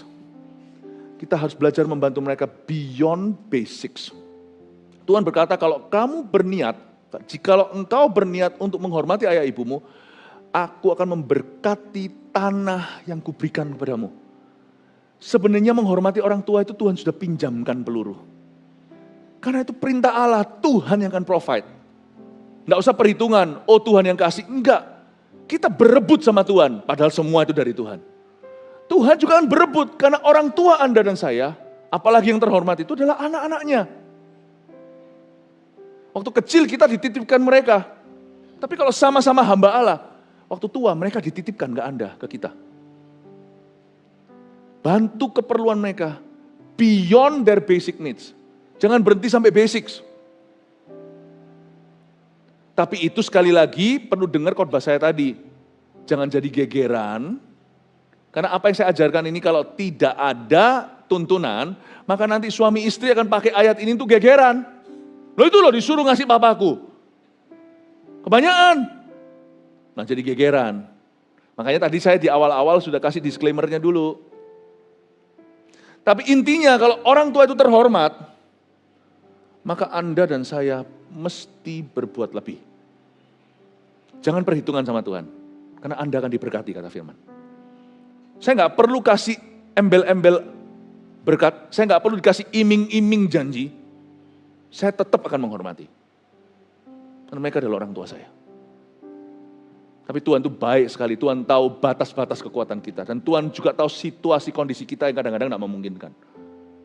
Kita harus belajar membantu mereka beyond basics. Tuhan berkata kalau kamu berniat, jikalau engkau berniat untuk menghormati ayah ibumu, aku akan memberkati tanah yang kuberikan kepadamu. Sebenarnya menghormati orang tua itu Tuhan sudah pinjamkan peluru. Karena itu perintah Allah, Tuhan yang akan provide. Enggak usah perhitungan, oh Tuhan yang kasih. Enggak, kita berebut sama Tuhan, padahal semua itu dari Tuhan. Tuhan juga akan berebut, karena orang tua Anda dan saya, apalagi yang terhormat itu adalah anak-anaknya. Waktu kecil kita dititipkan mereka, tapi kalau sama-sama hamba Allah, waktu tua mereka dititipkan ke Anda, ke kita. Bantu keperluan mereka, beyond their basic needs. Jangan berhenti sampai basics. Tapi itu sekali lagi perlu dengar khotbah saya tadi. Jangan jadi gegeran. Karena apa yang saya ajarkan ini kalau tidak ada tuntunan, maka nanti suami istri akan pakai ayat ini untuk gegeran. Loh itu loh disuruh ngasih papaku. Kebanyakan. Nah jadi gegeran. Makanya tadi saya di awal-awal sudah kasih disclaimer-nya dulu. Tapi intinya kalau orang tua itu terhormat, maka Anda dan saya mesti berbuat lebih. Jangan perhitungan sama Tuhan. Karena Anda akan diberkati, kata firman. Saya nggak perlu kasih embel-embel berkat. Saya nggak perlu dikasih iming-iming janji. Saya tetap akan menghormati. Karena mereka adalah orang tua saya. Tapi Tuhan itu baik sekali. Tuhan tahu batas-batas kekuatan kita. Dan Tuhan juga tahu situasi kondisi kita yang kadang-kadang tidak memungkinkan.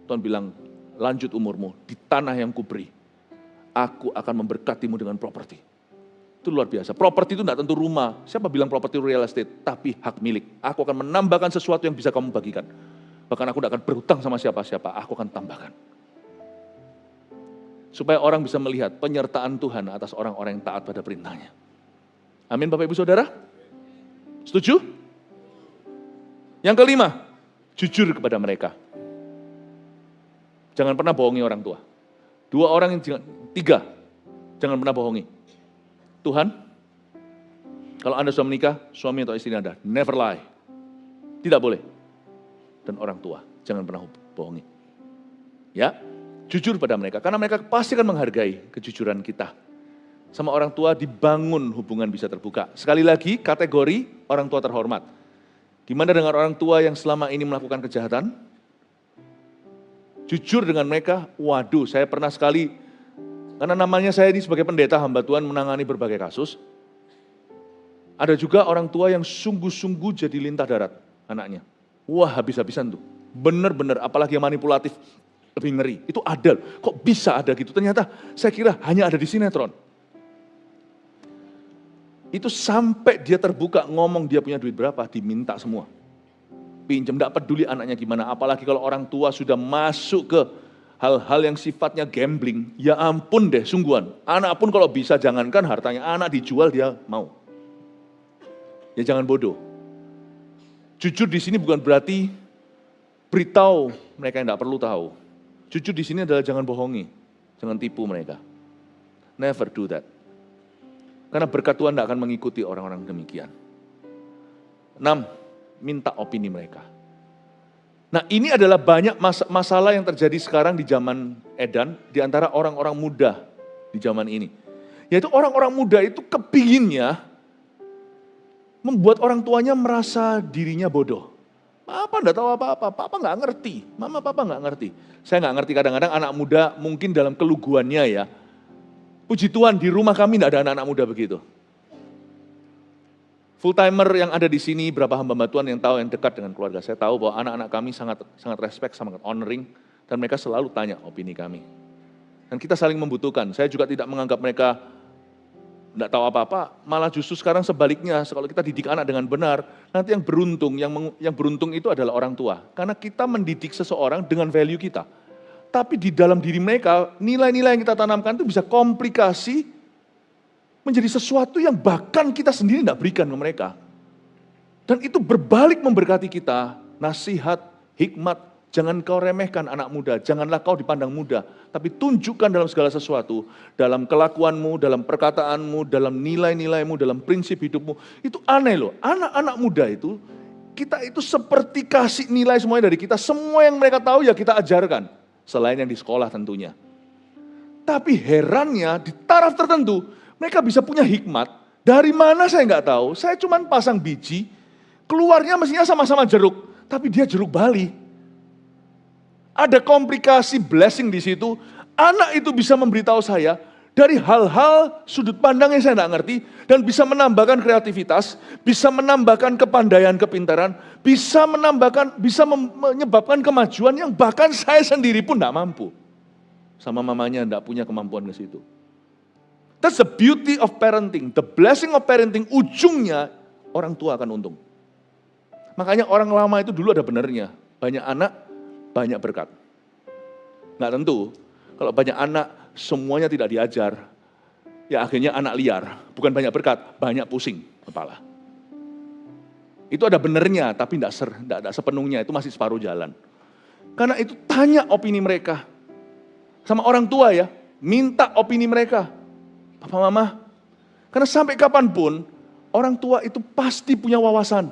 Tuhan bilang, lanjut umurmu di tanah yang kuberi. Aku akan memberkatimu dengan properti. Itu luar biasa. Properti itu tidak tentu rumah. Siapa bilang properti real estate? Tapi hak milik. Aku akan menambahkan sesuatu yang bisa kamu bagikan. Bahkan aku tidak akan berhutang sama siapa-siapa. Aku akan tambahkan. Supaya orang bisa melihat penyertaan Tuhan atas orang-orang yang taat pada perintahnya. Amin Bapak Ibu Saudara? Setuju? Yang kelima, jujur kepada mereka. Jangan pernah bohongi orang tua. Tiga, jangan pernah bohongi. Tuhan, kalau Anda sudah menikah, suami atau istri Anda, never lie. Tidak boleh. Dan orang tua, jangan pernah bohongi. Ya, jujur pada mereka, karena mereka pasti akan menghargai kejujuran kita. Sama orang tua dibangun hubungan bisa terbuka. Sekali lagi, kategori orang tua terhormat. Gimana dengan orang tua yang selama ini melakukan kejahatan? Jujur dengan mereka, waduh saya pernah sekali, karena namanya saya ini sebagai pendeta hamba Tuhan menangani berbagai kasus. Ada juga orang tua yang sungguh-sungguh jadi lintah darat anaknya. Wah habis-habisan tuh, bener-bener apalagi yang manipulatif, lebih ngeri. Itu ada, kok bisa ada gitu, ternyata saya kira hanya ada di sinetron. Itu sampai dia terbuka ngomong dia punya duit berapa, diminta semua. Pinjam, tidak peduli anaknya gimana. Apalagi kalau orang tua sudah masuk ke hal-hal yang sifatnya gambling. Ya ampun deh, sungguhan. Anak pun kalau bisa, jangankan hartanya, anak dijual dia mau. Ya jangan bodoh. Jujur di sini bukan berarti beritahu mereka yang tidak perlu tahu. Jujur di sini adalah jangan bohongi, jangan tipu mereka. Never do that. Karena berkat Tuhan tidak akan mengikuti orang-orang demikian. 6, minta opini mereka. Nah ini adalah banyak masalah yang terjadi sekarang di zaman edan, di antara orang-orang muda di zaman ini. Yaitu orang-orang muda itu kepinginnya membuat orang tuanya merasa dirinya bodoh. Papa enggak tahu apa-apa, papa enggak ngerti, mama papa enggak ngerti. Saya enggak ngerti kadang-kadang anak muda mungkin dalam keluguannya ya. Puji Tuhan di rumah kami enggak ada anak-anak muda begitu. Full timer yang ada di sini, berapa hamba Tuhan yang tahu, yang dekat dengan keluarga. Saya tahu bahwa anak-anak kami sangat respect, sangat honoring, dan mereka selalu tanya opini kami. Dan kita saling membutuhkan. Saya juga tidak menganggap mereka tidak tahu apa-apa, malah justru sekarang sebaliknya, kalau kita didik anak dengan benar, nanti yang beruntung itu adalah orang tua. Karena kita mendidik seseorang dengan value kita. Tapi di dalam diri mereka, nilai-nilai yang kita tanamkan itu bisa komplikasi menjadi sesuatu yang bahkan kita sendiri tidak berikan ke mereka. Dan itu berbalik memberkati kita, nasihat, hikmat, jangan kau remehkan anak muda, janganlah kau dipandang muda, tapi tunjukkan dalam segala sesuatu, dalam kelakuanmu, dalam perkataanmu, dalam nilai-nilaimu, dalam prinsip hidupmu. Itu aneh loh, anak-anak muda itu, kita itu seperti kasih nilai semuanya dari kita, semua yang mereka tahu ya kita ajarkan. Selain yang di sekolah tentunya. Tapi herannya di taraf tertentu, mereka bisa punya hikmat. Dari mana saya nggak tahu, saya cuma pasang biji, keluarnya mestinya sama-sama jeruk, tapi dia jeruk Bali. Ada komplikasi blessing di situ, anak itu bisa memberitahu saya, dari hal-hal sudut pandang yang saya tidak ngerti, dan bisa menambahkan kreativitas, bisa menambahkan kepandaian, kepintaran, bisa menyebabkan kemajuan yang bahkan saya sendiri pun tidak mampu. Sama mamanya tidak punya kemampuan ke situ. That's the beauty of parenting, the blessing of parenting, ujungnya orang tua akan untung. Makanya orang lama itu dulu ada benernya, banyak anak, banyak berkat. Nggak tentu, kalau banyak anak, semuanya tidak diajar, ya akhirnya anak liar, bukan banyak berkat, banyak pusing kepala. Itu ada benernya, tapi tidak sepenuhnya, itu masih separuh jalan. Karena itu tanya opini mereka, sama orang tua ya, minta opini mereka, papa mama, karena sampai kapanpun, orang tua itu pasti punya wawasan.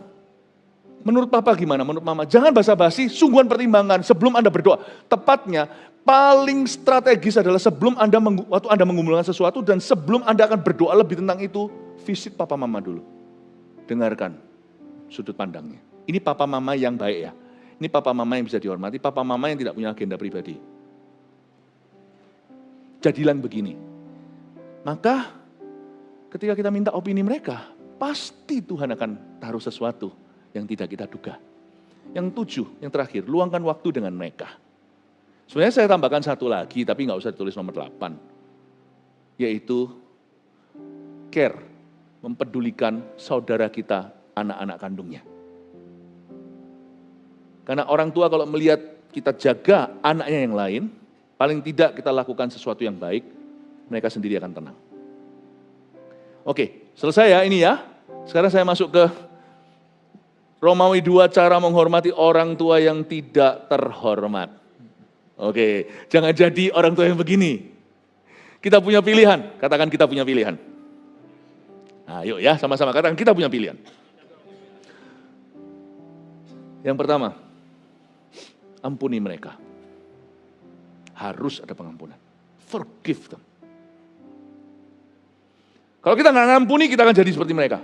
Menurut papa gimana, menurut mama, jangan basa-basi, sungguhan pertimbangan sebelum Anda berdoa. Tepatnya, paling strategis adalah waktu Anda mengumpulkan sesuatu dan sebelum Anda akan berdoa lebih tentang itu, visit papa mama dulu. Dengarkan sudut pandangnya. Ini papa mama yang baik ya. Ini papa mama yang bisa dihormati, papa mama yang tidak punya agenda pribadi. Jadilah begini. Maka ketika kita minta opini mereka, pasti Tuhan akan taruh sesuatu yang tidak kita duga. Yang 7, yang terakhir, luangkan waktu dengan mereka. Sebenarnya saya tambahkan satu lagi, tapi nggak usah ditulis nomor 8. Yaitu care, mempedulikan saudara kita, anak-anak kandungnya. Karena orang tua kalau melihat kita jaga anaknya yang lain, paling tidak kita lakukan sesuatu yang baik, mereka sendiri akan tenang. Oke, selesai ya ini ya. Sekarang saya masuk ke Romawi 2, cara menghormati orang tua yang tidak terhormat. Oke, jangan jadi orang tua yang begini. Kita punya pilihan, katakan kita punya pilihan. Nah, yuk ya, sama-sama katakan kita punya pilihan. Yang pertama, ampuni mereka. Harus ada pengampunan. Forgive them. Kalau kita nggak ngampuni, kita akan jadi seperti mereka.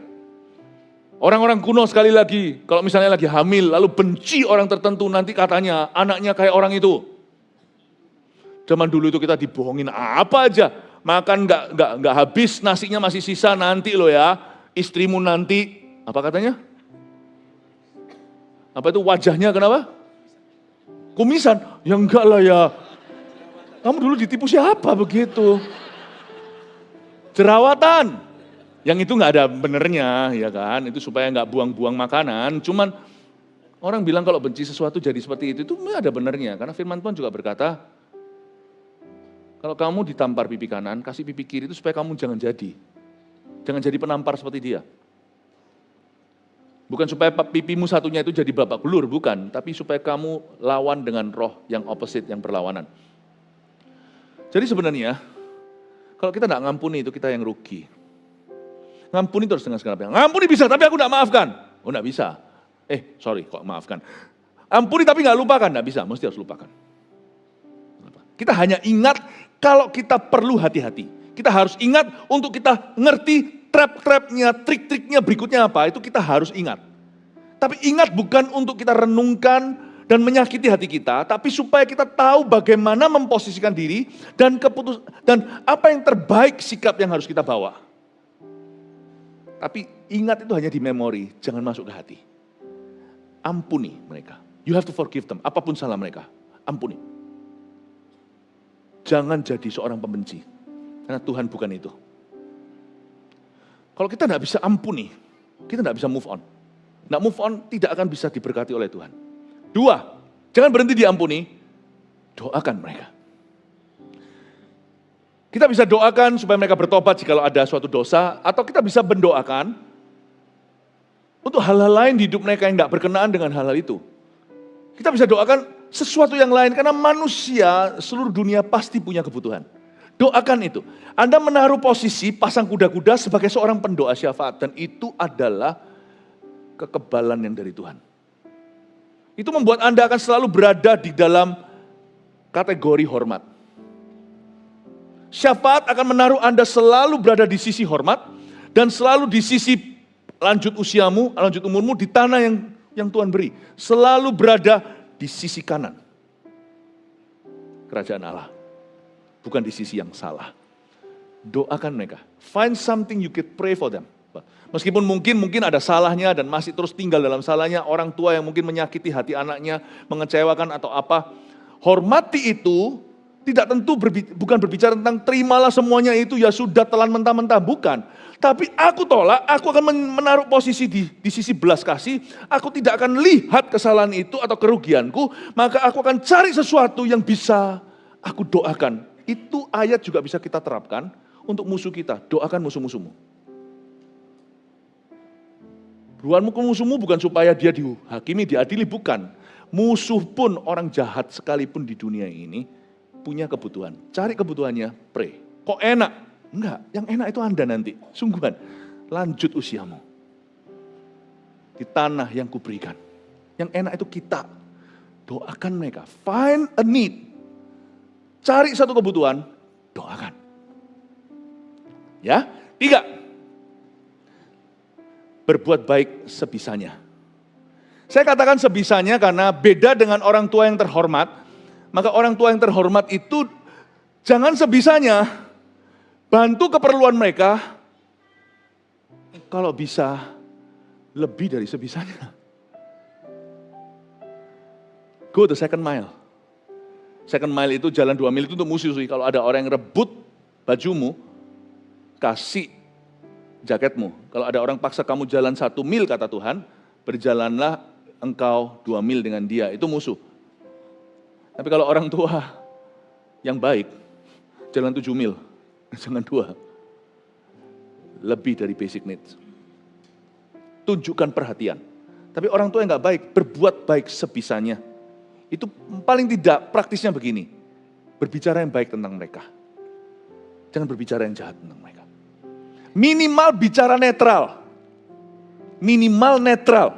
Orang-orang kuno sekali lagi, kalau misalnya lagi hamil, lalu benci orang tertentu, nanti katanya anaknya kayak orang itu. Zaman dulu itu kita dibohongin apa aja, makan nggak habis, nasinya masih sisa, nanti lo ya, istrimu nanti, apa katanya? Apa itu wajahnya kenapa? Kumisan? Ya enggak lah ya. Kamu dulu ditipu siapa begitu? Jerawatan. Yang itu nggak ada benernya, ya kan? Itu supaya nggak buang-buang makanan. Cuman orang bilang kalau benci sesuatu jadi seperti itu ada benernya. Karena firman Tuhan juga berkata, kalau kamu ditampar pipi kanan, kasih pipi kiri itu supaya kamu jangan jadi. Jangan jadi penampar seperti dia. Bukan supaya pipimu satunya itu jadi babak belur, bukan. Tapi supaya kamu lawan dengan roh yang opposite, yang berlawanan. Jadi sebenarnya, kalau kita nggak ngampuni itu kita yang rugi. Ngampuni terus dengan segala macam. Ngampuni bisa, tapi aku nggak maafkan. Oh nggak bisa. Sorry, kok maafkan. Ampuni tapi nggak lupakan, nggak bisa. Mesti harus lupakan. Kita hanya ingat kalau kita perlu hati-hati. Kita harus ingat untuk kita ngerti trap-trapnya, trik-triknya berikutnya apa. Itu kita harus ingat. Tapi ingat bukan untuk kita renungkan dan menyakiti hati kita, tapi supaya kita tahu bagaimana memposisikan diri dan dan apa yang terbaik sikap yang harus kita bawa. Tapi ingat itu hanya di memori, jangan masuk ke hati. Ampuni mereka. You have to forgive them, apapun salah mereka. Ampuni. Jangan jadi seorang pembenci, karena Tuhan bukan itu. Kalau kita tidak bisa ampuni, kita tidak bisa move on. Tidak move on, tidak akan bisa diberkati oleh Tuhan. 2, jangan berhenti diampuni, doakan mereka. Kita bisa doakan supaya mereka bertobat jika ada suatu dosa, atau kita bisa mendoakan untuk hal-hal lain di hidup mereka yang tidak berkenaan dengan hal-hal itu. Kita bisa doakan sesuatu yang lain, karena manusia seluruh dunia pasti punya kebutuhan. Doakan itu. Anda menaruh posisi pasang kuda-kuda sebagai seorang pendoa syafaat, dan itu adalah kekebalan yang dari Tuhan. Itu membuat Anda akan selalu berada di dalam kategori hormat. Syafaat akan menaruh Anda selalu berada di sisi hormat dan selalu di sisi lanjut usiamu, lanjut umurmu di tanah yang Tuhan beri. Selalu berada di sisi kanan kerajaan Allah. Bukan di sisi yang salah. Doakan mereka. Find something you can pray for them. Meskipun mungkin ada salahnya dan masih terus tinggal dalam salahnya, orang tua yang mungkin menyakiti hati anaknya, mengecewakan atau apa. Hormati itu tidak tentu bukan berbicara tentang terimalah semuanya itu ya sudah telan mentah-mentah, bukan. Tapi aku tolak, aku akan menaruh posisi di sisi belas kasih, aku tidak akan lihat kesalahan itu atau kerugianku, maka aku akan cari sesuatu yang bisa aku doakan. Itu ayat juga bisa kita terapkan untuk musuh kita, doakan musuh-musuhmu. Beruanmu ke musuhmu bukan supaya dia dihakimi, diadili, bukan. Musuh pun, orang jahat sekalipun di dunia ini, punya kebutuhan. Cari kebutuhannya, pray. Kok enak? Enggak, yang enak itu Anda nanti. Sungguhan, lanjut usiamu. Di tanah yang kuberikan. Yang enak itu kita. Doakan mereka. Find a need. Cari satu kebutuhan, doakan. Ya, 3. Berbuat baik sebisanya. Saya katakan sebisanya karena beda dengan orang tua yang terhormat. Maka orang tua yang terhormat itu jangan sebisanya bantu keperluan mereka, kalau bisa lebih dari sebisanya. Go the second mile. Second mile itu jalan 2 mil itu untuk musuh. Kalau ada orang yang rebut bajumu, kasih jaketmu. Kalau ada orang paksa kamu jalan 1 mil kata Tuhan, berjalanlah engkau 2 mil dengan dia, itu musuh. Tapi kalau orang tua yang baik, jalan 7 mil, jangan 2. Lebih dari basic needs. Tunjukkan perhatian. Tapi orang tua yang nggak baik, berbuat baik sebisanya. Itu paling tidak praktisnya begini, berbicara yang baik tentang mereka. Jangan berbicara yang jahat tentang mereka. Minimal bicara netral. Minimal netral.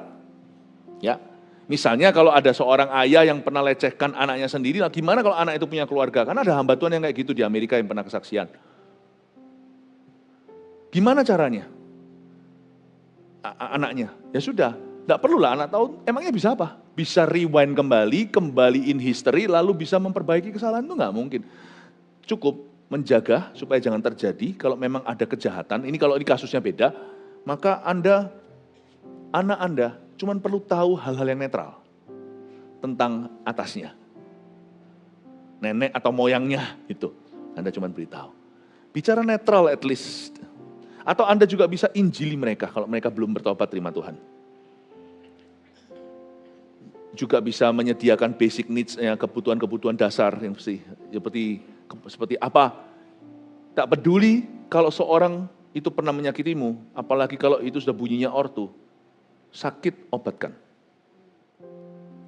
Ya, misalnya kalau ada seorang ayah yang pernah lecehkan anaknya sendiri, nah gimana kalau anak itu punya keluarga? Karena ada hamba Tuhan yang kayak gitu di Amerika yang pernah kesaksian. Gimana caranya? Anaknya, ya sudah, tidak perlulah anak tahu, emangnya bisa apa? Bisa rewind kembali, kembaliin history, lalu bisa memperbaiki kesalahan itu nggak mungkin. Cukup menjaga supaya jangan terjadi, kalau memang ada kejahatan, ini kalau ini kasusnya beda, maka anak Anda cuma perlu tahu hal-hal yang netral tentang atasnya. Nenek atau moyangnya itu, Anda cuma beritahu. Bicara netral at least. Atau Anda juga bisa injili mereka kalau mereka belum bertobat terima Tuhan. Juga bisa menyediakan basic needs, kebutuhan-kebutuhan dasar yang seperti apa. Tak peduli kalau seorang itu pernah menyakitimu, apalagi kalau itu sudah bunyinya ortu. Sakit, obatkan.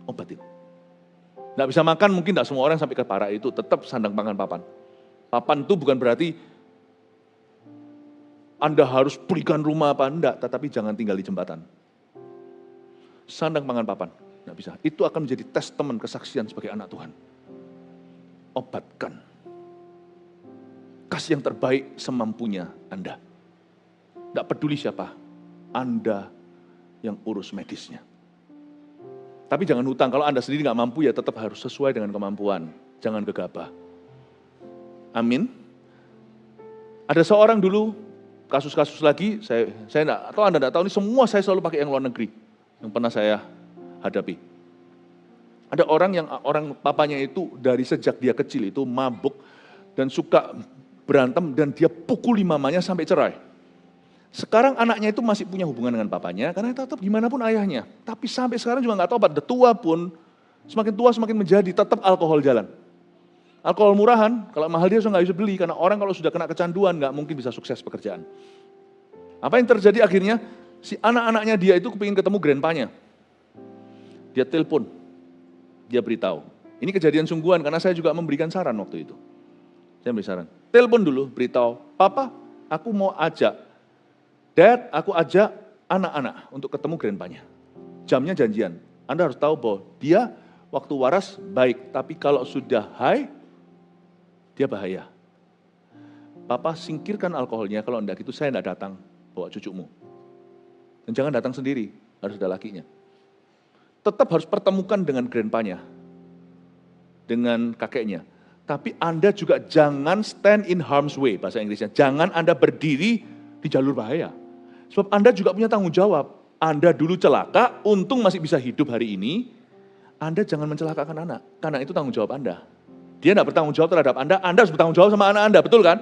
Obatin. Nggak bisa makan, mungkin nggak semua orang sampai ke parah itu, tetap sandang pangan papan. Papan itu bukan berarti Anda harus belikan rumah apa, enggak, tetapi jangan tinggal di jembatan. Sandang pangan papan, enggak bisa. Itu akan menjadi testament kesaksian sebagai anak Tuhan. Obatkan. Kasih yang terbaik semampunya Anda. Enggak peduli siapa, Anda yang urus medisnya. Tapi jangan hutang, kalau Anda sendiri enggak mampu ya tetap harus sesuai dengan kemampuan. Jangan gegabah. Amin. Ada seorang dulu, kasus-kasus lagi, saya enggak tahu, Anda enggak tahu, ini semua saya selalu pakai yang luar negeri, yang pernah saya hadapi. Ada orang papanya itu dari sejak dia kecil itu mabuk dan suka berantem dan dia pukuli mamanya sampai cerai. Sekarang anaknya itu masih punya hubungan dengan papanya karena tetap gimana pun ayahnya. Tapi sampai sekarang juga enggak tobat, tua pun semakin tua semakin menjadi tetap alkohol jalan. Alkohol murahan, kalau mahal dia sudah nggak bisa beli, karena orang kalau sudah kena kecanduan nggak mungkin bisa sukses pekerjaan. Apa yang terjadi akhirnya? Si anak-anaknya dia itu kepingin ketemu grandpanya. Dia telepon, dia beritahu. Ini kejadian sungguhan karena saya juga memberikan saran waktu itu. Saya beri saran, telepon dulu, beritahu, Papa, aku mau ajak, Dad, aku ajak anak-anak untuk ketemu grandpanya. Jamnya janjian, Anda harus tahu bahwa dia waktu waras baik, tapi kalau sudah high, dia bahaya. Papa singkirkan alkoholnya, kalau enggak gitu saya enggak datang bawa cucumu. Dan jangan datang sendiri, harus ada lakinya. Tetap harus pertemukan dengan grandpanya, dengan kakeknya. Tapi Anda juga jangan stand in harm's way, bahasa Inggrisnya. Jangan Anda berdiri di jalur bahaya. Sebab Anda juga punya tanggung jawab. Anda dulu celaka, untung masih bisa hidup hari ini. Anda jangan mencelakakan anak, karena itu tanggung jawab Anda. Dia tidak bertanggung jawab terhadap Anda harus bertanggung jawab sama anak Anda, betul kan?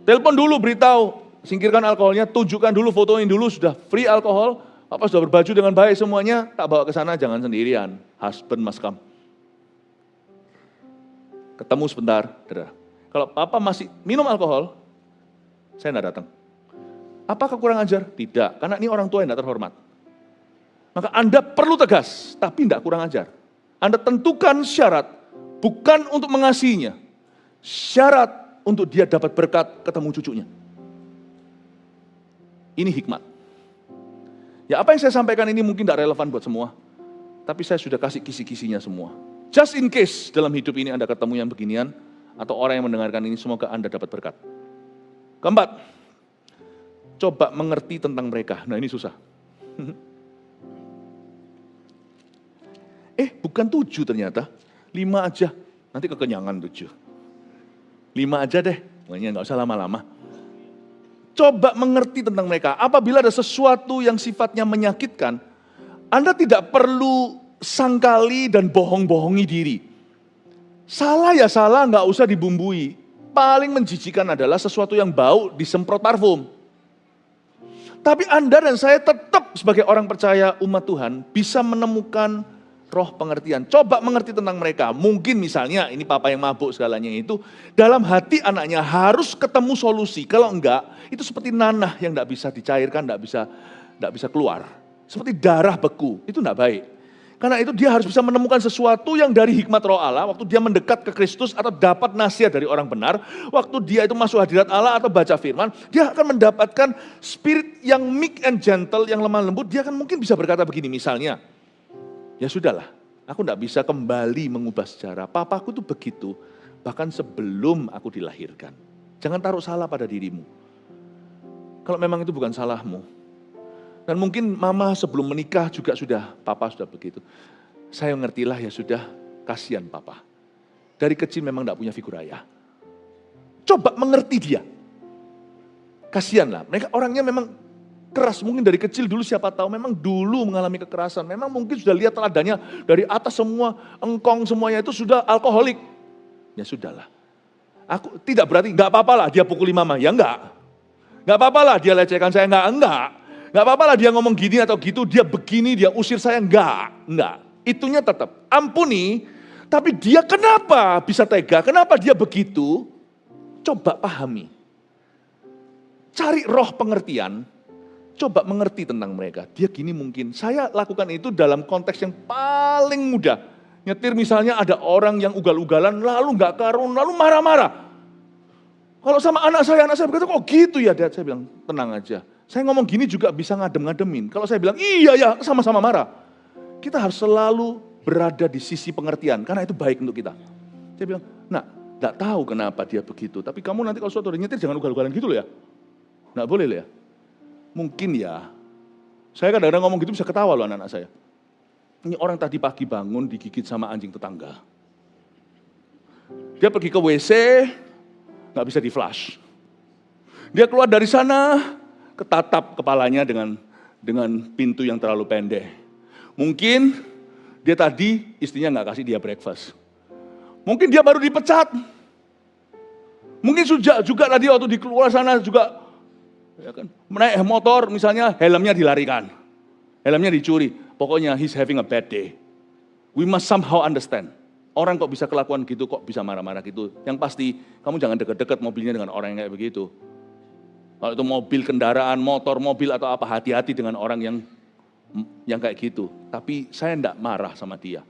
Telepon dulu, beritahu, singkirkan alkoholnya, tunjukkan dulu, fotoin dulu, sudah free alkohol, Papa sudah berbaju dengan baik semuanya, tak bawa ke sana, jangan sendirian. Husband must come. Ketemu sebentar, kalau Papa masih minum alkohol, saya tidak datang. Apakah kurang ajar? Tidak, karena ini orang tua yang tidak terhormat. Maka Anda perlu tegas, tapi tidak kurang ajar. Anda tentukan syarat, bukan untuk mengasihinya. Syarat untuk dia dapat berkat ketemu cucunya. Ini hikmat. Ya apa yang saya sampaikan ini mungkin tidak relevan buat semua. Tapi saya sudah kasih kisi-kisinya semua. Just in case dalam hidup ini Anda ketemu yang beginian, atau orang yang mendengarkan ini, semoga Anda dapat berkat. Keempat, coba mengerti tentang mereka. Nah ini susah. Bukan 7 ternyata, 5 aja. Nanti kekenyangan 7. 5 aja deh, pokoknya nggak usah lama-lama. Coba mengerti tentang mereka. Apabila ada sesuatu yang sifatnya menyakitkan, Anda tidak perlu sangkali dan bohong-bohongi diri. Salah ya salah, nggak usah dibumbui. Paling menjijikan adalah sesuatu yang bau disemprot parfum. Tapi Anda dan saya tetap sebagai orang percaya umat Tuhan bisa menemukan roh pengertian. Coba mengerti tentang mereka. Mungkin misalnya ini papa yang mabuk segalanya itu, dalam hati anaknya harus ketemu solusi. Kalau enggak, itu seperti nanah yang enggak bisa dicairkan, enggak bisa keluar. seperti darah beku, itu enggak baik. Karena itu dia harus bisa menemukan sesuatu yang dari hikmat roh Allah, waktu dia mendekat ke Kristus atau dapat nasihat dari orang benar, waktu dia itu masuk hadirat Allah atau baca firman, dia akan mendapatkan spirit yang meek and gentle, yang lemah lembut, dia akan mungkin bisa berkata begini misalnya, ya sudahlah, aku enggak bisa kembali mengubah sejarah, papaku tuh begitu, bahkan sebelum aku dilahirkan. Jangan taruh salah pada dirimu. Kalau memang itu bukan salahmu. Dan mungkin mama sebelum menikah juga papa sudah begitu. Saya ngertilah ya sudah, kasihan papa. Dari kecil memang enggak punya figur ayah. Coba mengerti dia. Kasihanlah, mereka orangnya memang keras. Mungkin dari kecil dulu siapa tahu memang dulu mengalami kekerasan. Memang mungkin sudah lihat teladannya dari atas semua, engkong semuanya itu sudah alkoholik. Ya sudahlah. Aku tidak berarti enggak apa-apalah dia pukuli mama. Ya enggak. Enggak apa-apalah dia lecehkan saya. Enggak. Gak apa-apa lah dia ngomong gini atau gitu, dia begini, dia usir saya, enggak. Itunya tetap, ampuni, tapi dia kenapa bisa tega, kenapa dia begitu, coba pahami. Cari roh pengertian, coba mengerti tentang mereka. Dia gini mungkin, saya lakukan itu dalam konteks yang paling mudah. Nyetir misalnya ada orang yang ugal-ugalan, lalu gak karun, lalu marah-marah. Kalau sama anak saya berkata, kok gitu ya Dad? Saya bilang, tenang aja. Saya ngomong gini juga bisa ngadem-ngademin. Kalau saya bilang, iya ya, sama-sama marah. Kita harus selalu berada di sisi pengertian, karena itu baik untuk kita. Saya bilang, nah, gak tahu kenapa dia begitu, tapi kamu nanti kalau suatu hari nyetir jangan ugal-ugalan gitu loh ya. Gak boleh loh ya. Mungkin ya, saya kadang-kadang ngomong gitu bisa ketawa loh anak-anak saya. Ini orang tadi pagi bangun digigit sama anjing tetangga. Dia pergi ke WC, gak bisa di flush. Dia keluar dari sana, ketatap kepalanya dengan pintu yang terlalu pendek. Mungkin dia tadi istrinya nggak kasih dia breakfast. Mungkin dia baru dipecat. Mungkin juga tadi waktu di keluar sana juga ya kan, naik motor misalnya helmnya dilarikan. Helmnya dicuri. Pokoknya he's having a bad day. We must somehow understand. Orang kok bisa kelakuan gitu, kok bisa marah-marah gitu. Yang pasti kamu jangan deket-deket mobilnya dengan orang yang kayak begitu. Kalau itu mobil, kendaraan, motor, mobil atau apa, hati-hati dengan orang yang kayak gitu. Tapi saya enggak marah sama dia.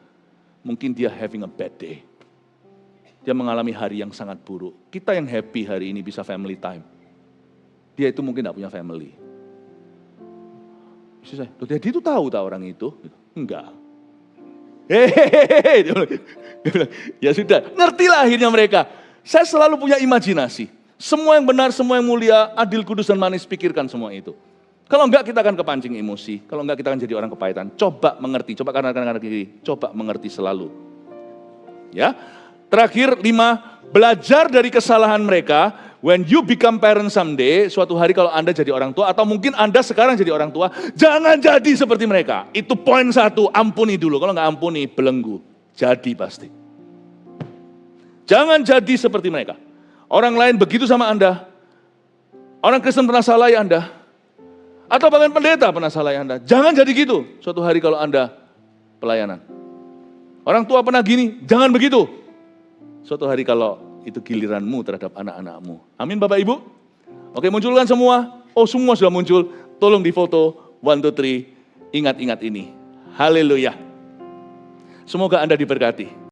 Mungkin dia having a bad day. Dia mengalami hari yang sangat buruk. Kita yang happy hari ini bisa family time. Dia itu mungkin enggak punya family. Istri saya, dia itu tahu orang itu? Enggak. Hehehe, dia bilang, ya sudah, ngertilah akhirnya mereka. Saya selalu punya imajinasi. Semua yang benar, semua yang mulia, adil, kudus, dan manis, pikirkan semua itu. Kalau enggak kita akan kepancing emosi, kalau enggak kita akan jadi orang kepahitan. Coba mengerti, coba kanan-kanan kiri, coba mengerti selalu. Ya, terakhir 5, belajar dari kesalahan mereka. When you become parent someday, suatu hari kalau Anda jadi orang tua, atau mungkin Anda sekarang jadi orang tua, jangan jadi seperti mereka. Itu poin 1, ampuni dulu. Kalau enggak ampuni, belenggu. Jadi pasti. Jangan jadi seperti mereka. Orang lain begitu sama Anda, orang Kristen pernah salahi Anda, atau bahkan pendeta pernah salahi Anda. Jangan jadi gitu suatu hari kalau Anda pelayanan. Orang tua pernah gini, jangan begitu. Suatu hari kalau itu giliranmu terhadap anak-anakmu. Amin Bapak Ibu? Oke, munculkan semua. Oh, semua sudah muncul. Tolong difoto. 1, 2, 3. Ingat-ingat ini. Haleluya. Semoga Anda diberkati.